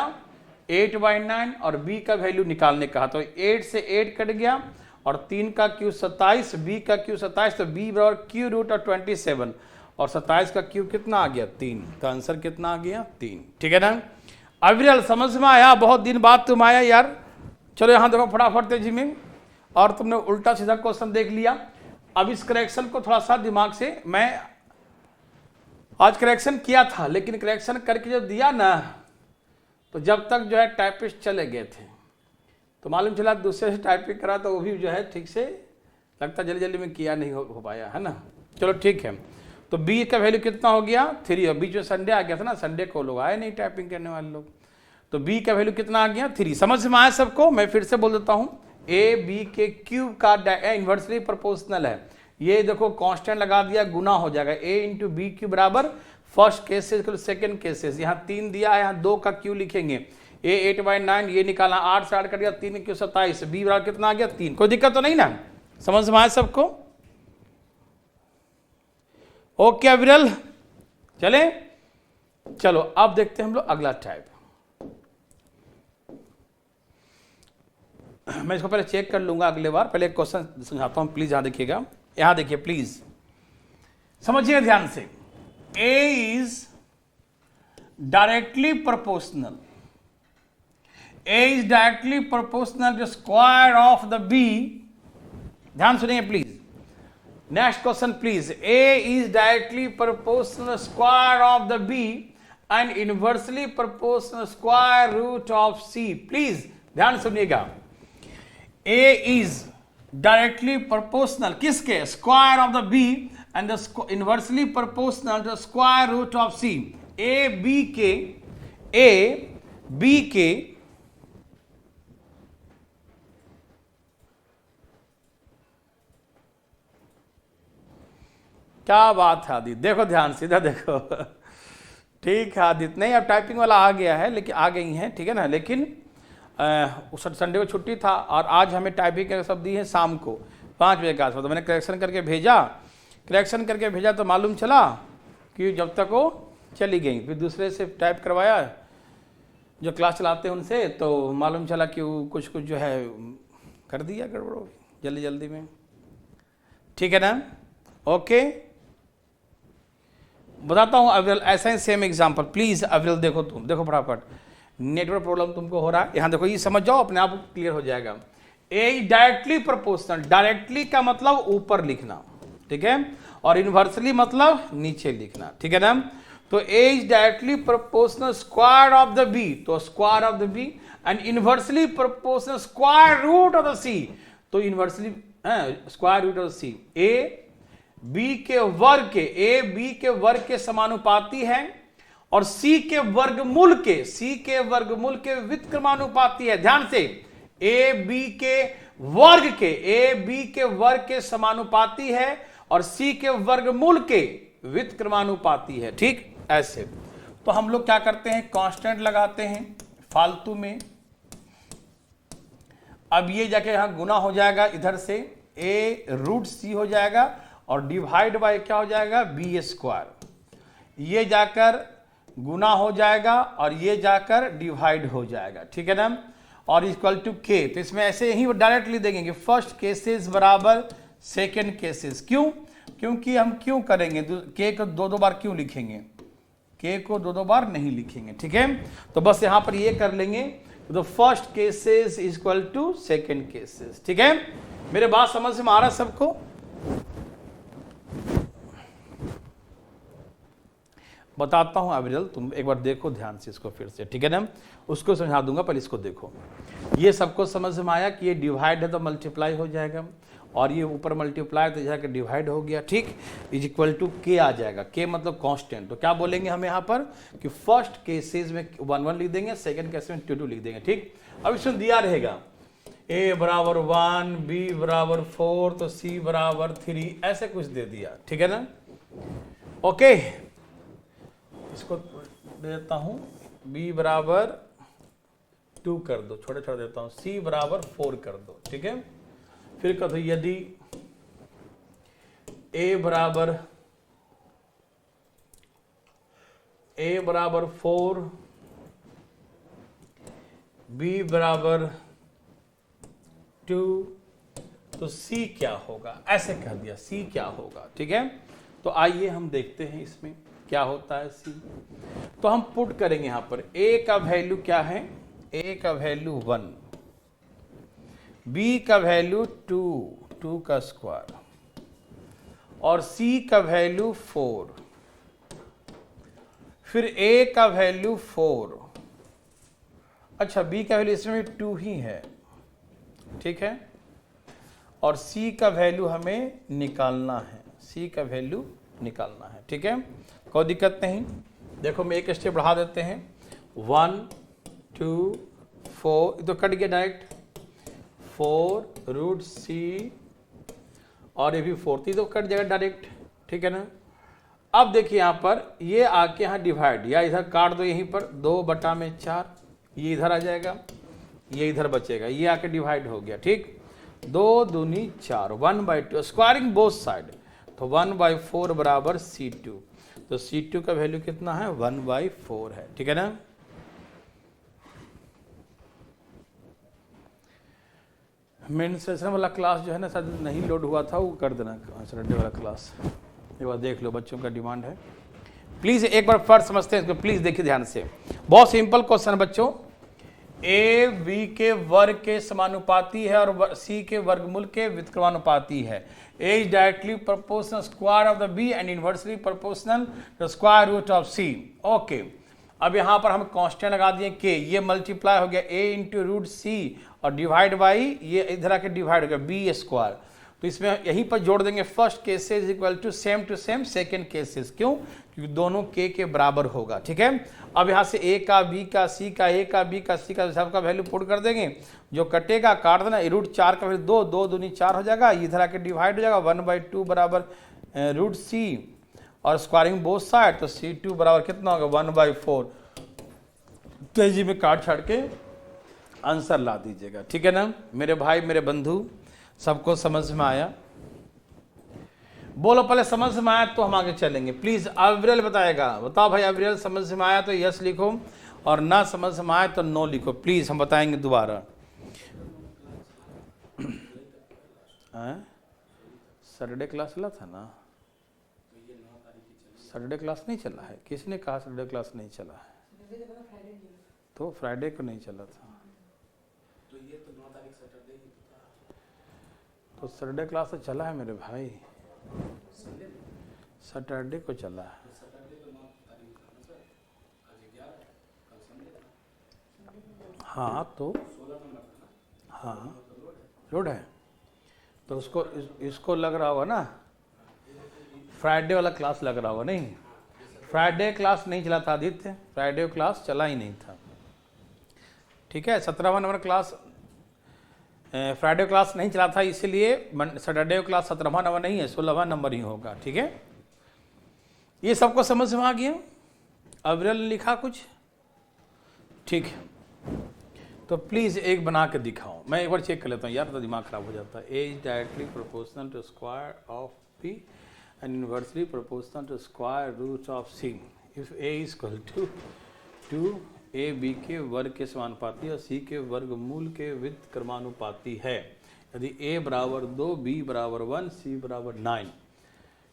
8 by 9, और b का वैल्यू निकालने कहा, तो 8 से 8 कट गया, और 3 का क्यू 27, b का क्यू 27, तो b बराबर क्यू रूट और 27, और 27 का क्यू कितना आ गया? 3। तो आंसर कितना आ गया? 3, ठीक है ना? अविरल, समझ में आया? बहुत दिन बाद तुम आया यार। चलो यहाँ देखो फटाफट तेजी में, और तुमने उल्टा सीधा क्वेश्चन देख लिया। अब इस करेक्शन को थोड़ा सा दिमाग से, मैं आज करेक्शन किया था, लेकिन करेक्शन करके जब दिया ना, तो जब तक जो है टाइपिस्ट चले गए थे, तो मालूम चला दूसरे से टाइपिंग करा, तो वो भी जो है ठीक से लगता जल्दी में किया नहीं हो पाया, है ना? चलो ठीक है। तो b का वैल्यू कितना हो गया? 3, और बीच में संडे आ गया था ना, संडे को लोग आए नहीं टाइपिंग करने वाले लोग, तो b का वैल्यू कितना आ गया? 3। समझ में आया सबको? मैं फिर से बोल देता हूं, a b के क्यूब का इनवर्सली प्रोपोर्शनल है। ये देखो कांस्टेंट लगा दिया, गुना हो जाएगा, a इंटू बी क्यूब बराबर फर्स्ट केसेस सेकंड केसेस, यहाँ 3 दिया है, यहाँ 2 का क्यू लिखेंगे, a 8/9 ये निकाला, 8 से 8 कट गया, 3 क्यू 27, b बराबर कितना आ गया 3। कोई दिक्कत तो नहीं ना, समझ में आया सबको? ओके अविरल, चले चलो अब देखते हैं हम लोग अगला टाइप। मैं इसको पहले चेक कर लूंगा अगले बार, पहले एक क्वेश्चन समझाता हूं प्लीज, यहां देखिएगा, यहां देखिए प्लीज समझिए ध्यान से। a is directly proportional, a is directly proportional to square of the b, ध्यान सुनिए please, next question please. a is directly proportional square of the b and inversely proportional square root of c, please ध्यान सुनिएगा। a is directly proportional किसके, square of the b and inversely proportional to square root of c। a b के क्या बात है आदित्य, देखो ध्यान से इधर देखो ठीक है आदित्य, नहीं अब टाइपिंग वाला आ गया है, लेकिन आ गई है ठीक है ना, लेकिन संडे को छुट्टी था और आज हमें टाइपिंग के सब दी है शाम को 5 बजे के आसपास, तो मैंने करेक्शन करके भेजा तो मालूम चला कि जब तक वो चली गई, फिर दूसरे से टाइप करवाया जो क्लास चलाते हैं उनसे, तो मालूम चला कि वो कुछ जो है कर दिया गड़बड़ जल्दी में, ठीक है ना। ओके बताता हूँ अविरल, ऐसा ही सेम एग्जाम्पल प्लीज अविरल, देखो तुम देखो फटाफट, नेटवर्क प्रॉब्लम तुमको हो रहा है, यहां देखो ये समझ जाओ, अपने आप क्लियर हो जाएगा। ए डायरेक्टली प्रोपोर्शनल, डायरेक्टली का मतलब ऊपर लिखना, ठीक है, और इनवर्सली मतलब नीचे लिखना, ठीक है ना। तो A is directly proportional square of the B, तो square of the B and inversely proportional square root of the C, तो inversely square root of the C. A B के वर्ग के समानुपाती है और c के वर्गमूल के व्युत्क्रमानुपाती है, ध्यान से, a b के वर्ग के समानुपाती है और c के वर्गमूल के व्युत्क्रमानुपाती है, ठीक ऐसे। तो हम लोग क्या करते हैं, कांस्टेंट लगाते हैं फालतू में, अब ये जाके यहां गुना हो जाएगा, इधर से a रूट c हो जाएगा और डिवाइड बाय क्या हो जाएगा, b स्क्वायर, ये जाकर गुना हो जाएगा और ये जाकर डिवाइड हो जाएगा, ठीक है ना, और इक्वल टू के। तो इसमें ऐसे ही डायरेक्ट लिख देंगे कि फर्स्ट केसेस बराबर सेकंड केसेस, क्यों, क्योंकि हम क्यों करेंगे, के को 2 बार क्यों लिखेंगे, के को 2 बार नहीं लिखेंगे, ठीक है। तो बस यहां पर ये कर लेंगे, तो first cases equal to second cases, ठीक है। मेरे बात समझ में आ रहा है सबको? बताता हूं अविरल, तुम एक बार देखो ध्यान से इसको फिर से, ठीक है ना, उसको समझा दूंगा, पहले इसको देखो। ये सबको समझ में आया कि ये डिवाइड है तो मल्टीप्लाई हो जाएगा, और ये ऊपर मल्टीप्लाई तो जाकर डिवाइड हो गया, ठीक, इज इक्वल टू के आ जाएगा, के मतलब कांस्टेंट। तो क्या बोलेंगे हम यहाँ पर कि फर्स्ट केसेस में 1 लिख देंगे, सेकंड केस में 2 लिख देंगे, ठीक। अब इसमें दिया रहेगा a बराबर 1, b बराबर 4, तो c बराबर 3, ऐसे कुछ दे दिया, ठीक है ना। ओके इसको देता हूं, b बराबर 2 कर दो, छोटे छोटे देता हूं, c बराबर 4 कर दो, ठीक है। फिर कहो यदि a बराबर 4, b बराबर 2, तो c क्या होगा, ऐसे कह दिया c क्या होगा, ठीक है। तो आइए हम देखते हैं इसमें क्या होता है c। तो हम पुट करेंगे यहां पर a का वैल्यू क्या है, a का वैल्यू 1, b का वैल्यू 2 का स्क्वायर, और c का वैल्यू 4, फिर a का वैल्यू 4, अच्छा b का वैल्यू इसमें 2 ही है, ठीक है, और c का वैल्यू हमें निकालना है, c का वैल्यू निकालना है, ठीक है, कोई दिक्कत नहीं। देखो मैं एक स्टेप बढ़ा देते हैं, 1 2 4, तो कट गया डायरेक्ट, 4 रूट c और ये भी 4, तो कट जाएगा डायरेक्ट, ठीक है ना। अब देखिए यहाँ पर ये आके यहाँ डिवाइड, या इधर काट दो यहीं पर 2/4, ये इधर आ जाएगा, ये इधर बचेगा, ये आके डिवाइड हो गया। ठीक, 2 दूनी 4, 1/2, स्क्वायरिंग बोथ साइड, तो 1/4 बराबर C2। तो C2 का वैल्यू कितना है, 1/4 है। ठीक है ना। मेंस्ट्रुएशन वाला क्लास जो है ना शायद नहीं लोड हुआ था, वो कर देना सैटरडे वाला क्लास, एक बार देख लो, बच्चों का डिमांड है। प्लीज एक बार फर्स्ट समझते हैं इसको, प्लीज देखिए ध्यान से। बहुत सिंपल क्वेश्चन बच्चों, ए बी के वर्ग के समानुपाती है और सी के वर्गमूल के व्युत्क्रमानुपाती है। A is directly proportional square of the B and inversely proportional the square root of C. Okay, अब यहां पर हम कांस्टेंट लगा दिए के, ये मल्टीप्लाई हो गया a इंटू रूट सी और डिवाइड बाई ये इधर आके डिवाइड हो गया बी स्क्वायर। तो इसमें यहीं पर जोड़ देंगे first cases equal to same second cases. क्यों? क्योंकि दोनों के बराबर होगा। ठीक है, अब यहाँ से a का b का c का a का b का c का सबका वैल्यू पुट कर देंगे, जो कटेगा काट देना, √4 का वैल्यू 2, 2 दूनी 4 हो जाएगा, इधर आके डिवाइड हो जाएगा, 1/2 बराबर √c और स्क्वायरिंग बोथ साइड, तो C2 बराबर कितना होगा, 1/4। तेजी में काट छाट के आंसर ला दीजिएगा। ठीक है ना मेरे भाई मेरे बंधु, सबको समझ में आया? बोलो पहले समझ में आया तो हम आगे चलेंगे। प्लीज अविरल बताएगा, बताओ भाई अविरल समझ में आया तो यस लिखो और ना समझ में आया तो नो लिखो। प्लीज हम बताएंगे दोबारा। सैटरडे क्लास चला था ना? सैटरडे क्लास नहीं चला है? किसने कहा सैटरडे क्लास नहीं चला है? तो फ्राइडे को नहीं चला था, तो ये तो 9 तारीख सैटरडे ही था। तो सैटरडे क्लास तो चला है मेरे भाई, सैटरडे को चला है। हाँ तो हाँ लोड है, तो उसको इसको लग रहा होगा ना, फ्राइडे वाला क्लास लग रहा होगा। नहीं, फ्राइडे क्लास नहीं चला था आदित्य, फ्राइडे क्लास चला ही नहीं था। ठीक है, 17वां नंबर क्लास फ्राइडे क्लास नहीं चला था, इसलिए सैटरडे क्लास 17वां नंबर नहीं है, 16वां नंबर ही होगा। ठीक है, ये सबको समझ में आ गया? अविरल ने लिखा कुछ? ठीक है, तो प्लीज एक बना के दिखाओ, मैं एक बार चेक कर लेता हूँ यार, तो दिमाग खराब हो जाता है। A is directly proportional to square of P and inversely proportional to square root of C if A is equal to A B के वर्ग के समानुपाती और सी के वर्गमूल के व्युत्क्रमानुपाती है। यदि ए बराबर 2, बी बराबर 1, सी बराबर 9।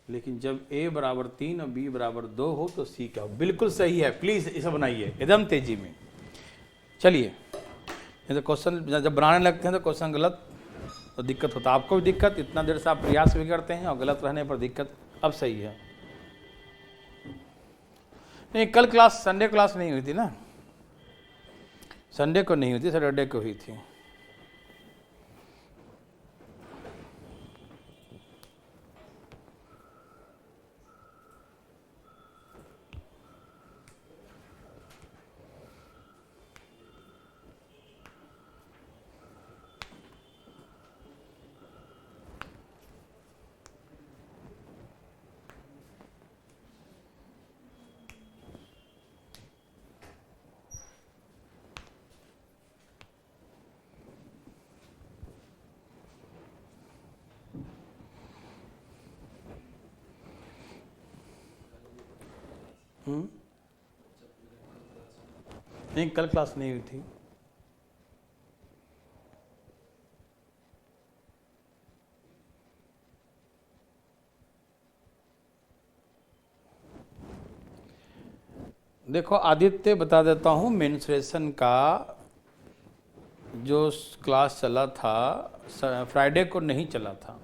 लेकिन जब ए बराबर 3 और बी बराबर 2 हो तो सी क्या हो? बिल्कुल सही है, प्लीज इसे बनाइए एकदम तेजी में। चलिए, तो क्वेश्चन जब बनाने लगते हैं तो क्वेश्चन गलत तो दिक्कत होता है, आपको भी दिक्कत, इतना देर से आप प्रयास भी करते हैं और गलत रहने पर दिक्कत। अब सही है। नहीं, कल क्लास संडे क्लास नहीं हुई थी ना, संडे को नहीं हुई थी, सैटरडे को हुई थी। नहीं, कल क्लास नहीं हुई थी। देखो आदित्य, बता देता हूँ, मेंस्ट्रुएशन का जो क्लास चला था फ्राइडे को नहीं चला था,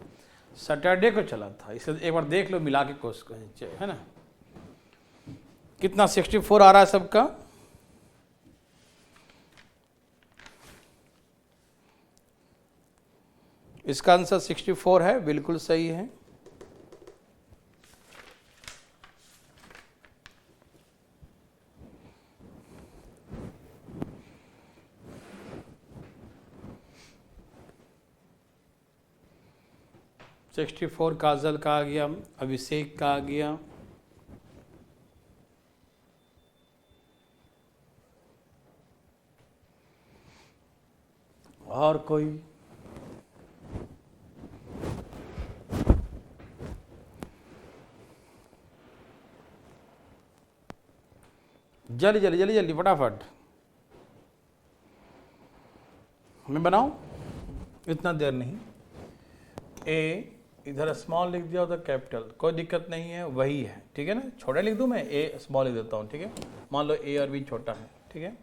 सैटरडे को चला था। इसे एक बार देख लो मिला के कोशिश, है ना? कितना 64 आ रहा है सबका? इसका आंसर 64 है, बिल्कुल सही है। काजल का आ गया, अभिषेक का आ गया, और कोई? जल्दी जल्दी जल्दी जल्दी फटाफट। मैं बनाऊं? इतना देर नहीं। ए इधर स्मॉल लिख दिया, उधर कैपिटल, कोई दिक्कत नहीं है, वही है, ठीक है ना। छोटा लिख दूं मैं, ए स्मॉल लिख देता हूं, ठीक है। मान लो ए और बी छोटा है, ठीक है।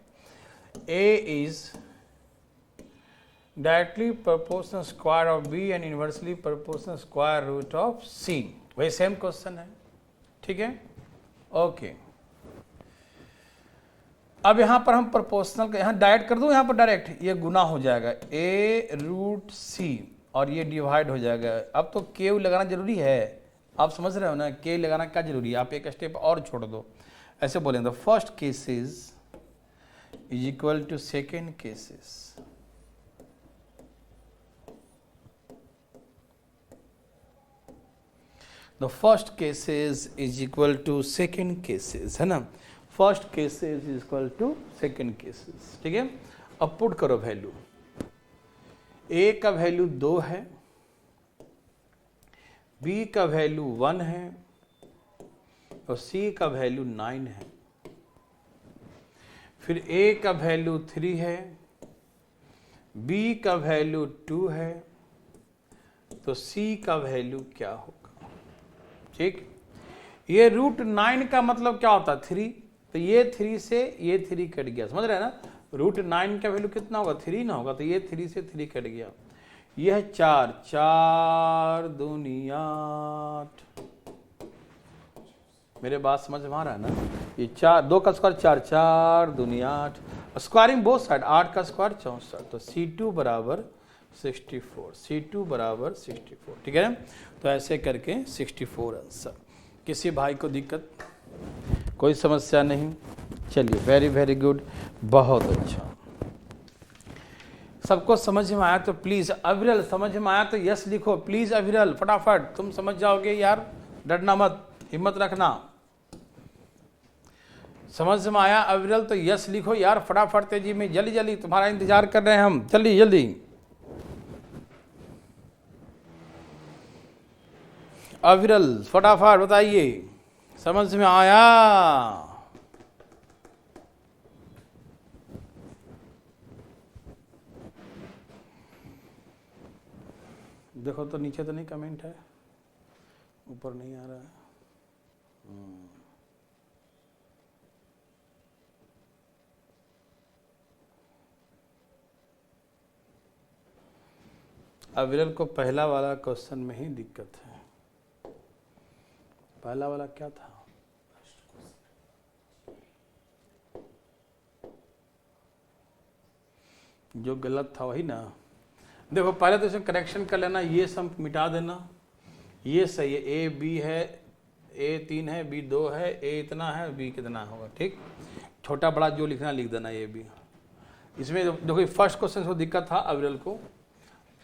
A is directly proportional square of B and inversely proportional square root of C. वही सेम क्वेश्चन है, ठीक है, ओके। अब यहां पर हम प्रोपोर्शनल, यहां डायरेक्ट कर दूं, यहां पर डायरेक्ट ये गुना हो जाएगा, ए रूट सी और ये डिवाइड हो जाएगा। अब तो के लगाना जरूरी है, आप समझ रहे हो ना, के लगाना क्या जरूरी है। आप एक स्टेप और छोड़ दो, ऐसे बोलेंगे the first cases is equal to second cases. The first cases is equal to second cases, है ना। First cases is equal to second cases, ठीक है। अब पुट करो वैल्यू, ए का वैल्यू 2 है, बी का वैल्यू 1 है और सी का वैल्यू 9 है। फिर ए का वैल्यू 3 है, बी का वैल्यू 2 है, तो सी का वैल्यू क्या होगा, ठीक। ये रूट 9 का मतलब क्या होता है, 3, तो ये 3 से ये 3 कट गया, समझ रहे हैं ना। रूट 9 का वैल्यू कितना होगा, 3 ना होगा, तो ये 3 से 3 कट गया। यह है 4, 4 दूनी 8। मेरे बात समझ में आ रहा है ना। ये 4, 2 का स्क्वायर 4, 4 दूनी 8, स्क्वायरिंग बोथ साइड, 8 का स्क्वायर 64, तो C2 बराबर 64, C2 बराबर 64, ठीक है। तो ऐसे करके 64 आंसर। किसी भाई को दिक्कत, कोई समस्या नहीं? चलिए, वेरी वेरी गुड, बहुत अच्छा। सबको समझ में आया तो प्लीज, अविरल समझ में आया तो यस लिखो प्लीज। अविरल फटाफट, तुम समझ जाओगे यार, डरना मत, हिम्मत रखना। समझ में आया अविरल तो यस लिखो यार फटाफट, तेजी में, जल्दी जल्दी, तुम्हारा इंतजार कर रहे हैं हम, जल्दी जल्दी। अविरल फटाफट बताइए, समझ में आया? देखो तो नीचे तो नहीं कमेंट है, ऊपर नहीं आ रहा है। अविरल को पहला वाला क्वेश्चन में ही दिक्कत है। पहला वाला क्या था? जो गलत था वही ना। देखो पहले तो इसमें करेक्शन कर लेना, ये सब मिटा देना, ये सही है, ए बी है, ए 3 है, बी 2 है, ए इतना है, बी कितना होगा, ठीक। छोटा बड़ा जो लिखना लिख देना, ए बी। इसमें देखो फर्स्ट क्वेश्चन को दिक्कत था अविरल को,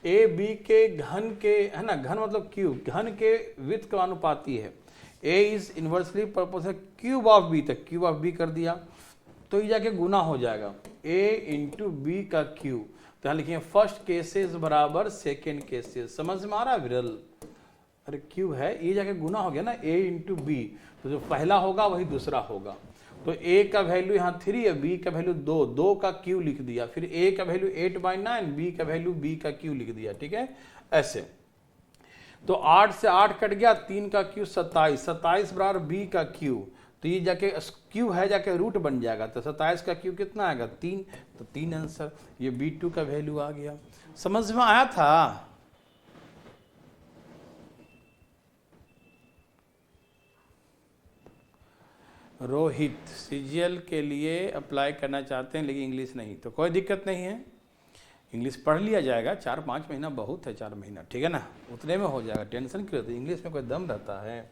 ए बी के घन के, है ना, घन मतलब क्यूब, घन के वित्त का अनुपाती है। A is inversely proportional cube of B, तक क्यूब ऑफ बी कर दिया, तो ये जाके गुना हो जाएगा, ए इंटू बी का क्यूब। तो यहाँ लिखिए फर्स्ट केसेस बराबर सेकेंड केसेस। समझ में आ रहा है विरल? अरे क्यूब है, ये जाके गुना हो गया ना, ए इंटू बी, तो जो पहला होगा वही दूसरा होगा। तो ए का वैल्यू यहाँ 3 है, बी का वैल्यू 2, 2 का क्यू लिख दिया, फिर ए का वैल्यू 8/9, बी का वैल्यू बी का क्यू लिख दिया, ठीक है ऐसे। तो 8 से 8 कट गया, 3 का क्यू 27, 27 बराबर बी का क्यू, तो ये जाके क्यू है जाके रूट बन जाएगा, तो 27 का क्यू कितना आएगा 3, तो 3 आंसर। ये B2 का वैल्यू आ गया। समझ में आया था? रोहित CGL के लिए अप्लाई करना चाहते हैं लेकिन इंग्लिश नहीं, तो कोई दिक्कत नहीं है, इंग्लिश पढ़ लिया जाएगा, 4-5 महीना बहुत है, 4 महीना, ठीक है ना, उतने में हो जाएगा, टेंशन क्यों होती है, इंग्लिश में कोई दम रहता है,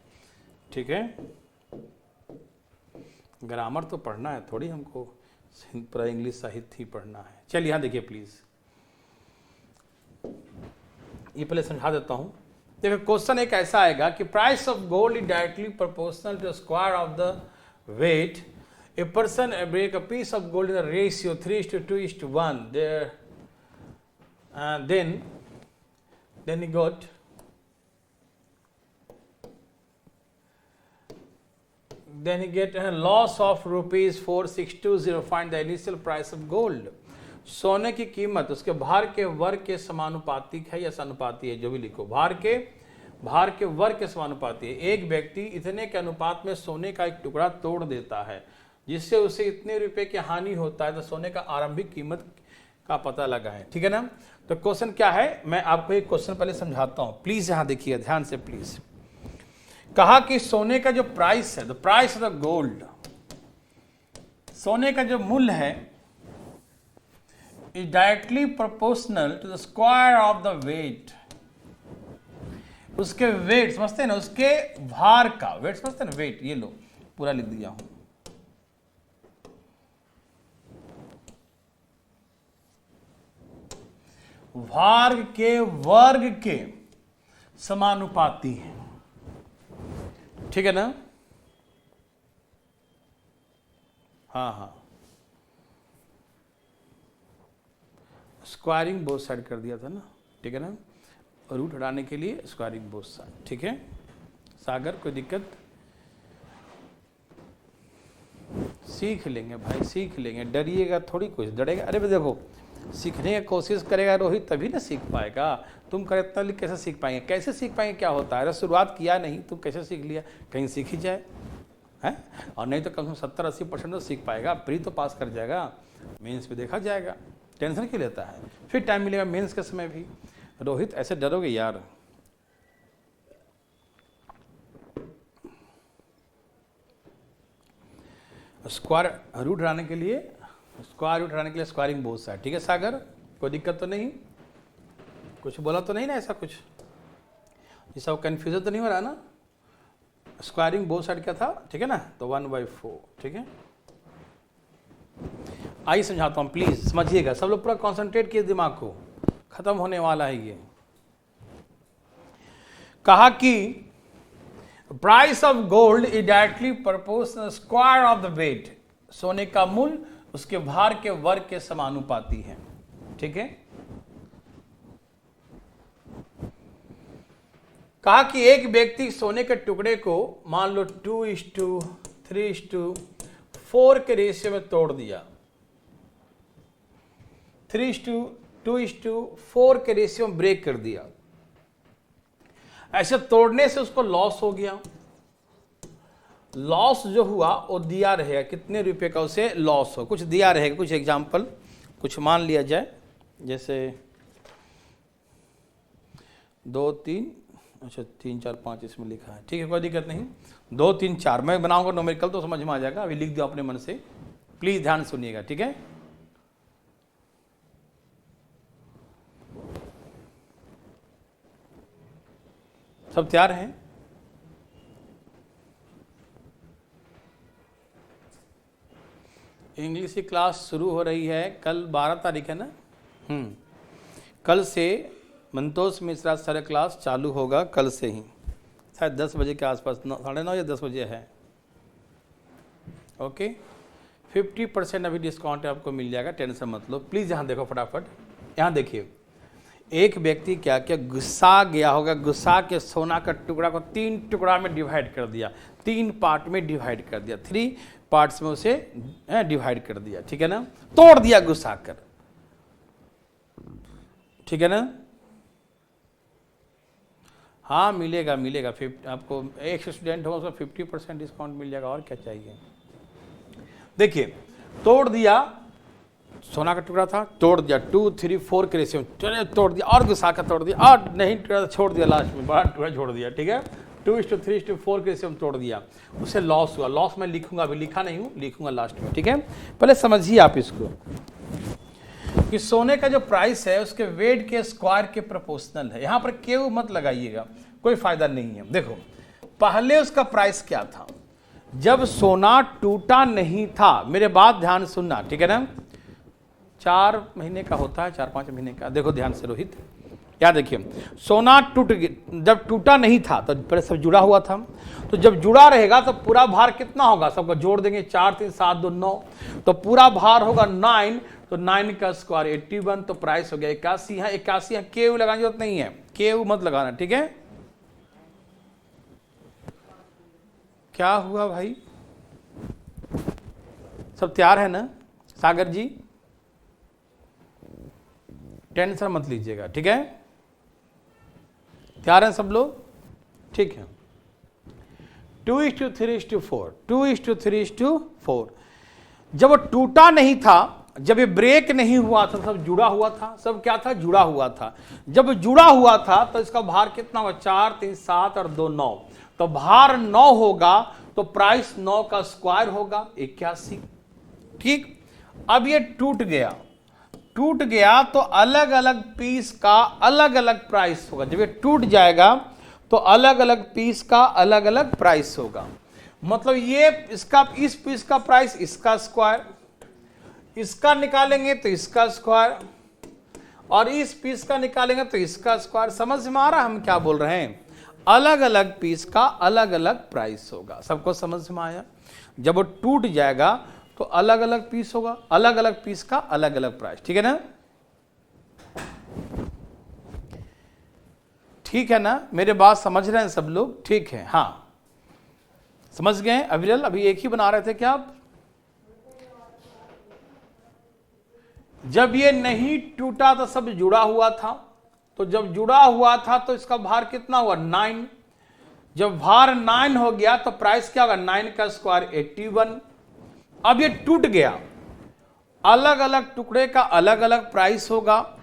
ठीक है। ग्रामर तो पढ़ना है, थोड़ी हमको पूरा इंग्लिश साहित्य ही पढ़ना है। चलिए यहाँ देखिए प्लीज, ये पहले समझा देता हूँ। देखो क्वेश्चन एक ऐसा आएगा कि price of gold is directly proportional to square of the weight. A person break a piece of gold in a ratio 3:2:1. then he got a loss of ₹4620. Find the initial price of gold. सोने की कीमत उसके भार के वर्ग के समानुपातिक है या समानुपाती है, जो भी लिखो, भार के वर्ग के समानुपाती है। एक व्यक्ति इतने के अनुपात में सोने का एक टुकड़ा तोड़ देता है जिससे उसे इतने रुपए की हानि होता है, तो सोने का आरंभिक कीमत का पता लगाएं। ठीक है ना। तो क्वेश्चन क्या है, मैं आपको एक क्वेश्चन पहले समझाता हूं, प्लीज यहां देखिए ध्यान से प्लीज। कहा कि सोने का जो प्राइस है, the price of the gold, सोने का जो मूल्य है, is directly proportional to the square of the weight. उसके वेट समझते हैं ना, उसके भार का वेट समझते हैं ना, वेट, ये लो पूरा लिख दिया हूं, भार के वर्ग के समानुपाती है। ठीक है ना। हाँ, स्क्वायरिंग बोथ साइड कर दिया था ना। ठीक है ना, रूट हटाने के लिए स्क्वायरिंग बोथ साइड। ठीक है सागर, कोई दिक्कत? सीख लेंगे भाई, सीख लेंगे, डरिएगा थोड़ी, कुछ डरेगा। अरे भाई देखो, सीखने की कोशिश करेगा रोहित तभी ना सीख पाएगा। तुम करे इतना लिख कैसे सीख पाएंगे? कैसे सीख पाएंगे? क्या होता है, अरे शुरुआत किया नहीं, तुम कैसे सीख लिया? कहीं सीख ही जाए है, और नहीं तो कम से कम 70-80% तो सीख पाएगा, प्री तो पास कर जाएगा, मेंस में देखा जाएगा। टेंशन क्यों लेता है? फिर टाइम मिलेगा मेंस के समय भी। रोहित ऐसे डरोगे यार। स्क्वायर रूट हटाने के लिए, स्क्वायर रूट हटाने के लिए स्क्वायरिंग बोथ साइड। ठीक है सागर, कोई दिक्कत तो नहीं? कुछ बोला तो नहीं ना ऐसा कुछ, ये सब कंफ्यूजन तो नहीं हो रहा ना? स्क्वायरिंग बोथ साइड क्या था? ठीक है ना, तो 1/4। ठीक है, आइए समझाता हूं, प्लीज समझिएगा सब लोग, पूरा कॉन्सेंट्रेट किए, दिमाग को, खत्म होने वाला है ये। कहा कि price of gold is directly proportional square of the weight. सोने का मूल्य उसके भार के वर्ग के समानुपाती है। ठीक है, कहा कि एक व्यक्ति सोने के टुकड़े को मान लो 2:3:4 के रेशियो में तोड़ दिया, 3:2:4 के रेशियो में ब्रेक कर दिया। ऐसे तोड़ने से उसको लॉस हो गया। लॉस जो हुआ वो दिया रहेगा, कितने रुपए का उसे लॉस हो, कुछ दिया रहेगा। कुछ एग्जाम्पल, कुछ मान लिया जाए, जैसे 2, 3, अच्छा 3, 4, 5 इसमें लिखा है। ठीक है, कोई दिक्कत नहीं। 2, 3, 4 मैं बनाऊंगा न्यूमेरिकल तो समझ में आ जाएगा, अभी लिख दो अपने मन से, प्लीज ध्यान सुनिएगा। ठीक है, सब तैयार हैं? इंग्लिश की क्लास शुरू हो रही है कल 12 तारीख है ना। कल से मंतोष मिश्रा सर क्लास चालू होगा, कल से ही, शायद 10 बजे के आसपास, 9:30 या 10 बजे है। ओके, 50% अभी डिस्काउंट आपको मिल जाएगा, टेंशन मत लो। प्लीज़ यहाँ देखो फटाफट, यहाँ देखिए। एक व्यक्ति क्या क्या गुस्सा गया होगा, गुस्सा के सोना का टुकड़ा को 3 टुकड़ा में डिवाइड कर दिया, 3 पार्ट में डिवाइड कर दिया, 3 पार्ट्स में उसे डिवाइड कर दिया। ठीक है ना, तोड़ दिया गुस्सा कर। ठीक है ना, हाँ मिलेगा मिलेगा। आपको एक स्टूडेंट होगा उसको 50% डिस्काउंट मिल जाएगा, और क्या चाहिए। देखिए, तोड़ दिया, सोना का टुकड़ा था, तोड़ दिया 2, 3, 4 के रेशियो में तोड़ दिया, और गुस्सा का तोड़ दिया, और नहीं छोड़ दिया, लास्ट में बड़ा टुकड़ा छोड़ दिया। ठीक है, 2:3:4 के रेशियो में तोड़ दिया, उसे लॉस हुआ। लॉस मैं लिखूंगा, अभी लिखा नहीं हूं, लिखूंगा लास्ट में। ठीक है, पहले समझिए आप इसको कि सोने का जो प्राइस है उसके वेट के स्क्वायर के प्रोपोर्शनल है। यहां पर केवल मत लगाइएगा, कोई फायदा नहीं है। देखो, पहले उसका प्राइस क्या था जब सोना टूटा नहीं था, मेरे बात ध्यान सुनना। ठीक है ना, 4 महीने का होता है, 4-5 महीने का। देखो ध्यान से रोहित, याद देखिए, सोना जब टूटा नहीं था तो पहले सब जुड़ा हुआ था, तो जब जुड़ा रहेगा तो पूरा भार कितना होगा, सबको जोड़ देंगे, 4, 3, 7, 2, 9, तो पूरा भार होगा 9 तो 9 का स्क्वायर 81, तो प्राइस हो गया 81 है। 81 है, केयू लगाने की जरूरत नहीं है, केयू मत लगाना, ठीक है। क्या हुआ भाई, सब तैयार है ना सागर जी? टेंशन मत लीजिएगा, ठीक है। तैयार हैं सब लोग? ठीक है। 2:3:4, 2:3:4। जब वो टूटा नहीं था, जब ये ब्रेक नहीं हुआ था, सब जुड़ा हुआ था, सब क्या था, जुड़ा हुआ था। जब जुड़ा हुआ था तो इसका भार कितना होगा, 4, 3, 7 और 2, 9। तो भार 9 होगा, तो प्राइस 9 का स्क्वायर होगा 81, ठीक। अब ये टूट गया, टूट गया तो अलग अलग पीस का अलग अलग प्राइस होगा। जब ये टूट जाएगा तो अलग अलग पीस का अलग अलग प्राइस होगा। मतलब ये इसका, इस पीस का प्राइस इसका स्क्वायर, इसका निकालेंगे तो इसका स्क्वायर, और इस पीस का निकालेंगे तो इसका स्क्वायर। समझ में आ रहा है हम क्या बोल रहे हैं? अलग अलग पीस का अलग अलग प्राइस होगा। सबको समझ में आया? जब वो टूट जाएगा तो अलग अलग पीस होगा, अलग अलग पीस का अलग अलग प्राइस, ठीक है ना? ठीक है ना? मेरे बात समझ रहे हैं सब लोग? ठीक है, हाँ समझ गए। अविरल अभी एक ही बना रहे थे क्या आप? जब ये नहीं टूटा तो सब जुड़ा हुआ था, तो जब जुड़ा हुआ था तो इसका भार कितना हुआ, 9। जब भार 9 हो गया तो प्राइस क्या होगा, 9 का स्क्वायर 81। अब ये टूट गया, अलग अलग टुकड़े का अलग अलग प्राइस होगा।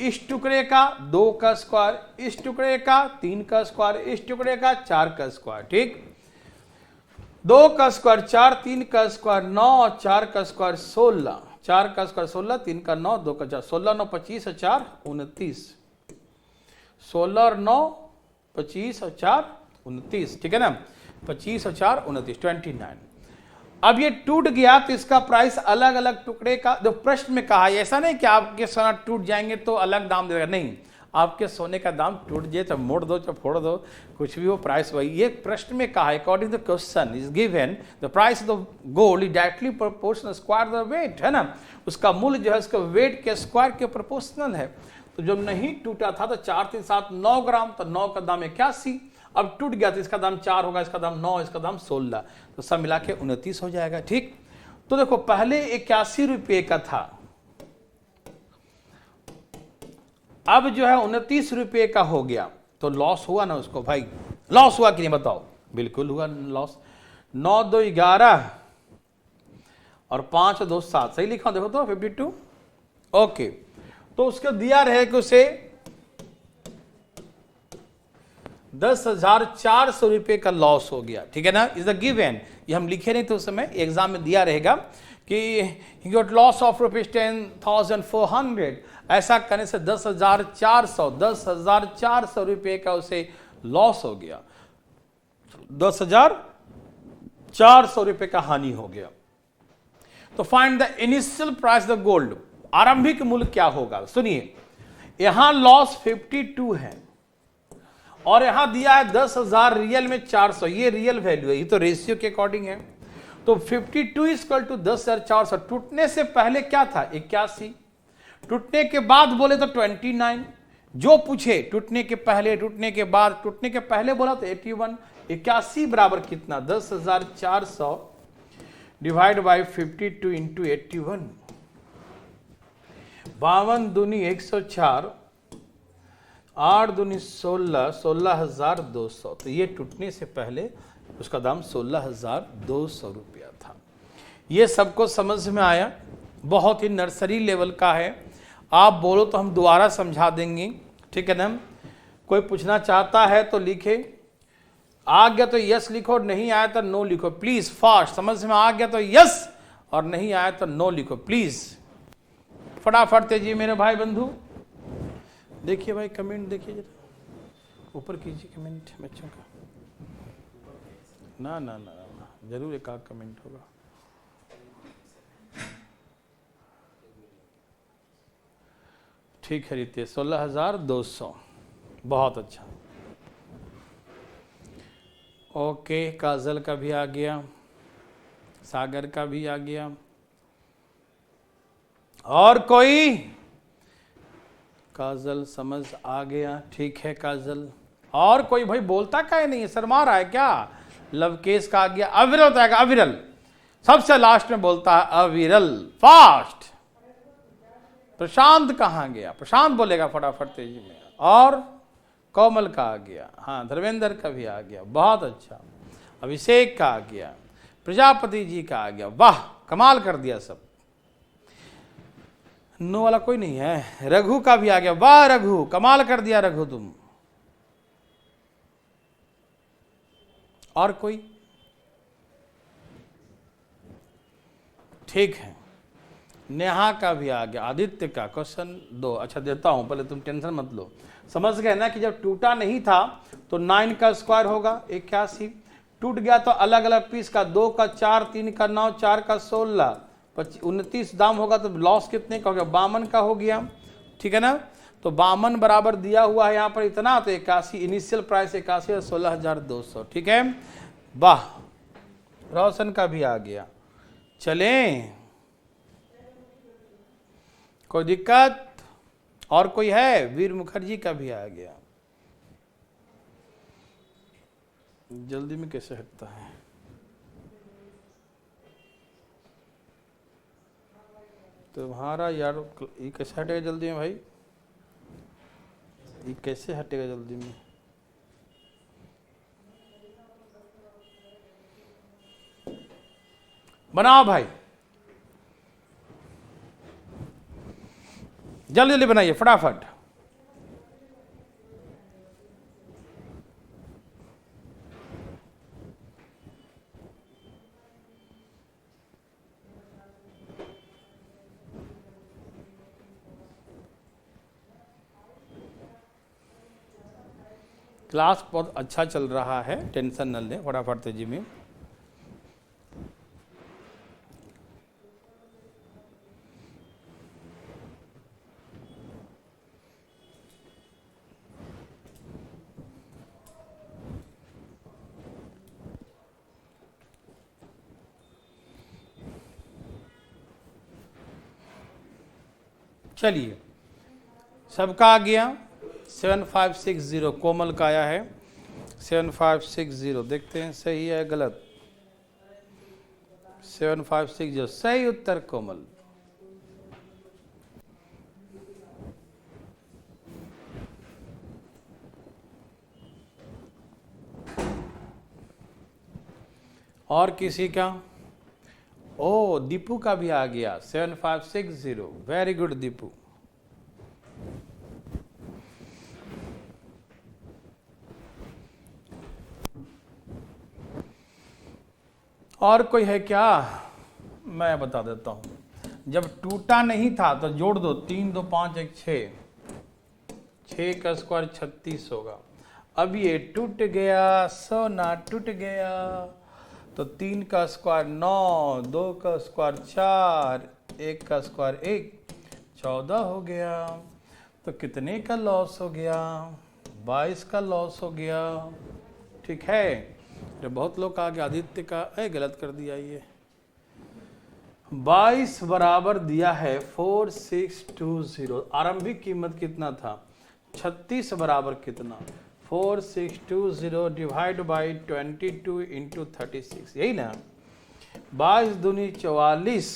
इस टुकड़े का 2 का स्क्वायर, इस टुकड़े का 3 का स्क्वायर, इस टुकड़े का 4 का स्क्वायर, ठीक। 2 का स्क्वायर 4, 3 का स्क्वायर 9 और 4 का स्क्वायर 16। 4 का स्क्वायर 16, 3 का 9, 2 का 4, 16 9 25 और 4 29। 16 और 9 25 और 4 29, ठीक है ना? 25 और 4 29, 29। अब ये टूट गया तो इसका प्राइस अलग अलग टुकड़े का, जो प्रश्न में कहा है, ऐसा नहीं कि आपके सोना टूट जाएंगे तो अलग दाम देगा, नहीं। आपके सोने का दाम टूट जाए चाहे मोड़ दो चाहे फोड़ दो, कुछ भी हो, प्राइस वही। ये प्रश्न में कहा है, according the question is given the price of the gold is directly proportional square the weight, है ना? उसका मूल्य जो है उसका वेट के स्क्वायर के प्रोपोर्शनल है। तो जब नहीं टूटा था तो 4, 3, 7 9 ग्राम, तो 9 का दाम 81। अब टूट गया तो इसका दाम 4 होगा, इसका दाम 9, इसका दाम 16, तो सब मिला के 29 हो जाएगा, ठीक। तो देखो पहले 81 रुपये का था, अब जो है 29 रुपये का हो गया, तो लॉस हुआ ना उसको भाई? लॉस हुआ कि नहीं बताओ? बिल्कुल हुआ लॉस। 9 2 11 और 5 2 7, सही लिखा देखो तो 52, ओके। तो उसको दिया रहे कि उसे 10,400 रुपये का लॉस हो गया, ठीक है ना? इज द गिवन, ये हम लिखे नहीं तो उस समय एग्जाम में दिया रहेगा कि गॉट लॉस ऑफ ₹10,400। ऐसा करने से 10,400 रुपये का उसे लॉस हो गया, 10,400 रुपये का हानि हो गया। तो find the initial price the gold, आरंभिक मूल्य क्या होगा? सुनिए, यहां लॉस 52 है और यहां दिया है 10,000, रियल में 400, ये रियल वैल्यू है, ये तो रेशियो के अकॉर्डिंग है। तो 52 इक्वल टू 10,400। टूटने से पहले क्या था, 81। टूटने के बाद बोले तो 29। जो पूछे टूटने के पहले, टूटने के बाद, टूटने के पहले बोला तो 81। 81 बराबर कितना, 10,400 डिवाइड बाई 52 इंटू 81। 52 दूनी 104, 8 दूनी 16, 16,200। तो ये टूटने से पहले उसका दाम 16,200 रुपया था। ये सबको समझ में आया? बहुत ही नर्सरी लेवल का है। आप बोलो तो हम दोबारा समझा देंगे, ठीक है ना? कोई पूछना चाहता है तो लिखे, आ गया तो यस लिखो, नहीं आया तो नो लिखो प्लीज फास्ट। समझ में आ गया तो यस, और नहीं आया तो नो लिखो प्लीज, फटाफट तेजी मेरे भाई बंधु। देखिए भाई कमेंट देखिए जरा, ऊपर कीजिए कमेंट बच्चों का। ना ना ना ना, जरूर एक आध कमेंट होगा। ठीक है रितेश, 16,200, बहुत अच्छा। ओके, काजल का भी आ गया, सागर का भी आ गया, और कोई? काजल समझ आ गया, ठीक है काजल। और कोई भाई बोलता काहे नहीं है, शर्मा रहा है क्या? लवकेश का आ गया, अविरल तो आएगा, अविरल सबसे लास्ट में बोलता है, अविरल फास्ट। प्रशांत कहाँ गया? प्रशांत बोलेगा फटाफट तेजी में। और कोमल का आ गया, हाँ धर्मेंद्र का भी आ गया, बहुत अच्छा। अभिषेक का आ गया, प्रजापति जी का आ गया, वाह कमाल कर दिया सब। नो वाला कोई नहीं है। रघु का भी आ गया, वाह रघु कमाल कर दिया रघु तुम। और कोई? ठीक है, नेहा का भी आ गया, आदित्य का। क्वेश्चन 2 अच्छा देता हूं, पहले तुम टेंशन मत लो। समझ गए ना कि जब टूटा नहीं था तो 9 का स्क्वायर होगा 81, टूट गया तो अलग अलग पीस का, 2 का 4, 3 का 9, 4 का 16, 29 दाम होगा तो लॉस कितने का हो गया? 52 का हो गया, ठीक है ना। तो 52 बराबर दिया हुआ है यहाँ पर इतना, तो 81 इनिशियल प्राइस 81 और 16,200, ठीक है। वाह, रोशन का भी आ गया। चलें, कोई दिक्कत? और कोई है? वीर मुखर्जी का भी आ गया। जल्दी में कैसे हटता है? तुम्हारा यार ये कैसे हटेगा जल्दी में भाई? ये कैसे हटेगा जल्दी में? बनाओ भाई, जल्दी जल्दी बनाइए फटाफट। क्लास बहुत अच्छा चल रहा है, टेंशन न लें, फटाफट तेजी में। चलिए, सबका आ गया। 7560 कोमल का आया है, 7560 देखते हैं सही है गलत। 7560 सही उत्तर कोमल। और किसी का? ओ दीपू का भी आ गया 7560, वेरी गुड दीपू। और कोई है क्या? मैं बता देता हूं। जब टूटा नहीं था तो जोड़ दो, 3 2 5 1 6, 6 का स्क्वायर 36 होगा। अब ये टूट गया, सोना टूट गया, तो 3 का स्क्वायर 9, 2 का स्क्वायर 4, 1 का स्क्वायर 1, 14 हो गया। तो कितने का लॉस हो गया? 22 का लॉस हो गया, ठीक है। तो बहुत लोग आ गया, आदित्य का गलत कर दिया ये। 22 बराबर दिया है 4620। आरंभिक कीमत कितना था? 36 बराबर कितना? 4620 डिवाइड बाई 22 इंटू 36, यही ना। 22 दूनी 44,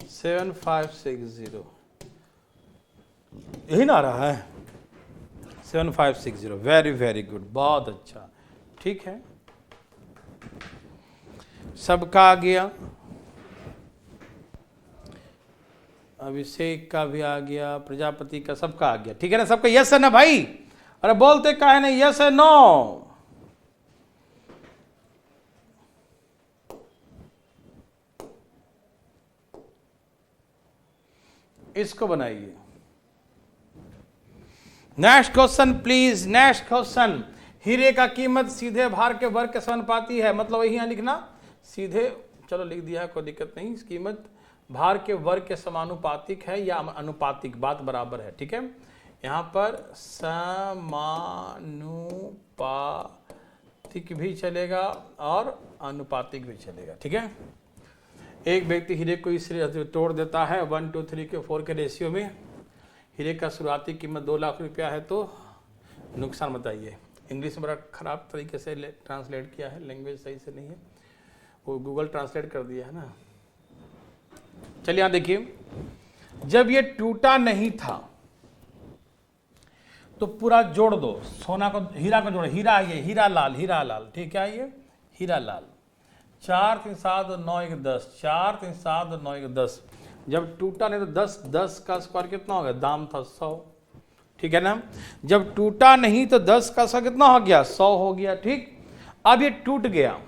7560 यही ना आ रहा है। 7560, वेरी वेरी गुड, बहुत अच्छा, ठीक है। सबका आ गया, अभिषेक का भी आ गया, प्रजापति का, सबका आ गया, ठीक है ना। सबका यस है ना भाई? अरे बोलते काहे नहीं, यस है नो? इसको बनाइए। Next question please, next question. हीरे का कीमत सीधे भार के वर्ग के समानुपाती है, मतलब वही यहाँ लिखना सीधे, चलो लिख दिया है कोई दिक्कत नहीं। कीमत भार के वर्ग के समानुपातिक है या अनुपातिक, बात बराबर है, ठीक है। यहाँ पर समानुपातिक भी चलेगा और अनुपातिक भी चलेगा, ठीक है। एक व्यक्ति हीरे को इस तोड़ देता है 1 to 3 के 4 के रेशियो में। हीरे का शुरुआती कीमत 2 लाख रुपया है, तो नुकसान बताइए। इंग्लिश में बड़ा खराब तरीके से ट्रांसलेट किया है, लैंग्वेज सही से नहीं है, वो गूगल ट्रांसलेट कर दिया है ना। चलिए यहां देखिए, जब ये टूटा नहीं था तो पूरा जोड़ दो, सोना को हीरा को जोड़ो, हीरा ये हीरा लाल, हीरा लाल, ठीक है, ये हीरा लाल। 4 3 7 9 1 10, 4 3 7 9 1 10। जब टूटा नहीं तो 10 का स्क्वायर कितना हो गया, दाम था 100, ठीक है ना। जब टूटा नहीं तो 10 का स्क्वायर कितना हो गया, 100 हो गया, ठीक। अब ये टूट गया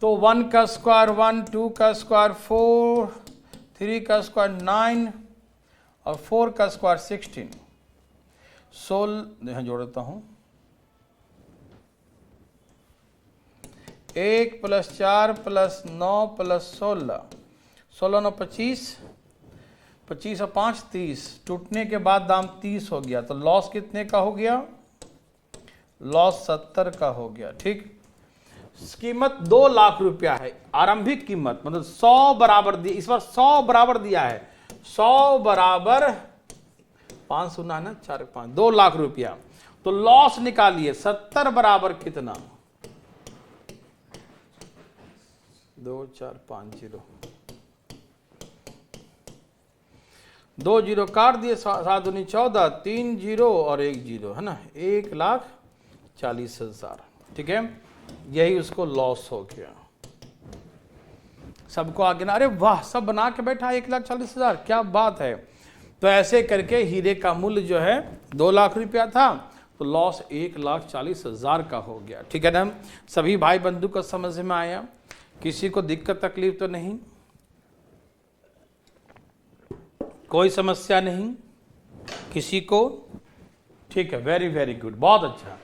तो 1 का स्क्वायर 1, 2 का स्क्वायर 4, 3 का स्क्वायर 9 और 4 का स्क्वायर 16। 16 यहां जोड़ देता हूं, 1 + 4 + 9 + 16, 16 9 25, 25 और 5 30। टूटने के बाद दाम 30 हो गया, तो लॉस कितने का हो गया, लॉस 70 का हो गया, ठीक। कीमत 2 लाख रुपया है, आरंभिक कीमत, मतलब 100 बराबर दिया, इस बार 100 बराबर दिया है, 100 बराबर 5 सुना ना, 4 5, 2 लाख रुपया। तो लॉस निकालिए, 70 बराबर कितना, 2 4 5 0, 2 0 काट दिए, 7 दूनी 14, 3 0 और 1 0 है ना, 1,40,000, ठीक है। यही उसको लॉस हो गया। सबको आगे ना, अरे वाह सब बना के बैठा 1,40,000, क्या बात है। तो ऐसे करके हीरे का मूल्य जो है 2 लाख रुपया था, तो लॉस 1,40,000 का हो गया, ठीक है ना। सभी भाई बंधु को समझ में आया, किसी को दिक्कत तकलीफ तो नहीं, कोई समस्या नहीं किसी को, ठीक है। वेरी वेरी गुड, बहुत अच्छा,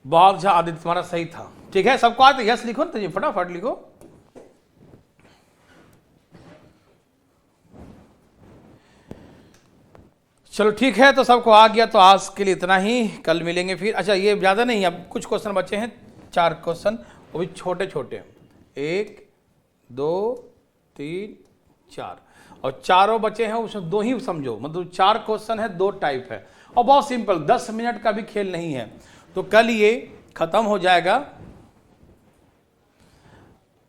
बहुत अच्छा आदित्य, तुम्हारा सही था, ठीक है। सबको आते यस लिखो ना, तो फटाफट लिखो। चलो ठीक है, तो सबको आ गया, तो आज के लिए इतना ही, कल मिलेंगे फिर। अच्छा ये ज़्यादा नहीं, अब कुछ क्वेश्चन बचे हैं, 4 क्वेश्चन, वो भी छोटे छोटे, 1 2 3 4, और चारों बचे हैं उसमें 2 ही समझो, मतलब 4 क्वेश्चन है, 2 टाइप है, और बहुत सिंपल, 10 मिनट का भी खेल नहीं है। तो कल ये खत्म हो जाएगा।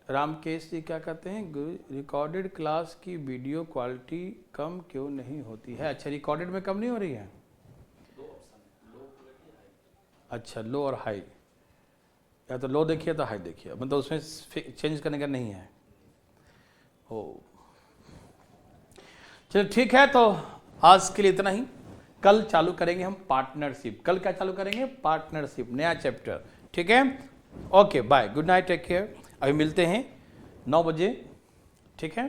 रामकेश जी क्या कहते हैं, रिकॉर्डेड क्लास की वीडियो क्वालिटी कम क्यों नहीं होती है। अच्छा रिकॉर्डेड में कम नहीं हो रही है, अच्छा लो और हाई, या तो लो देखिए तो हाई देखिए, मतलब उसमें चेंज करने का नहीं है। ओ चलो ठीक है, तो आज के लिए इतना ही। कल चालू करेंगे हम पार्टनरशिप, कल क्या चालू करेंगे, पार्टनरशिप, नया चैप्टर, ठीक है। Okay bye, good night, take care. अभी मिलते हैं 9 बजे, ठीक है।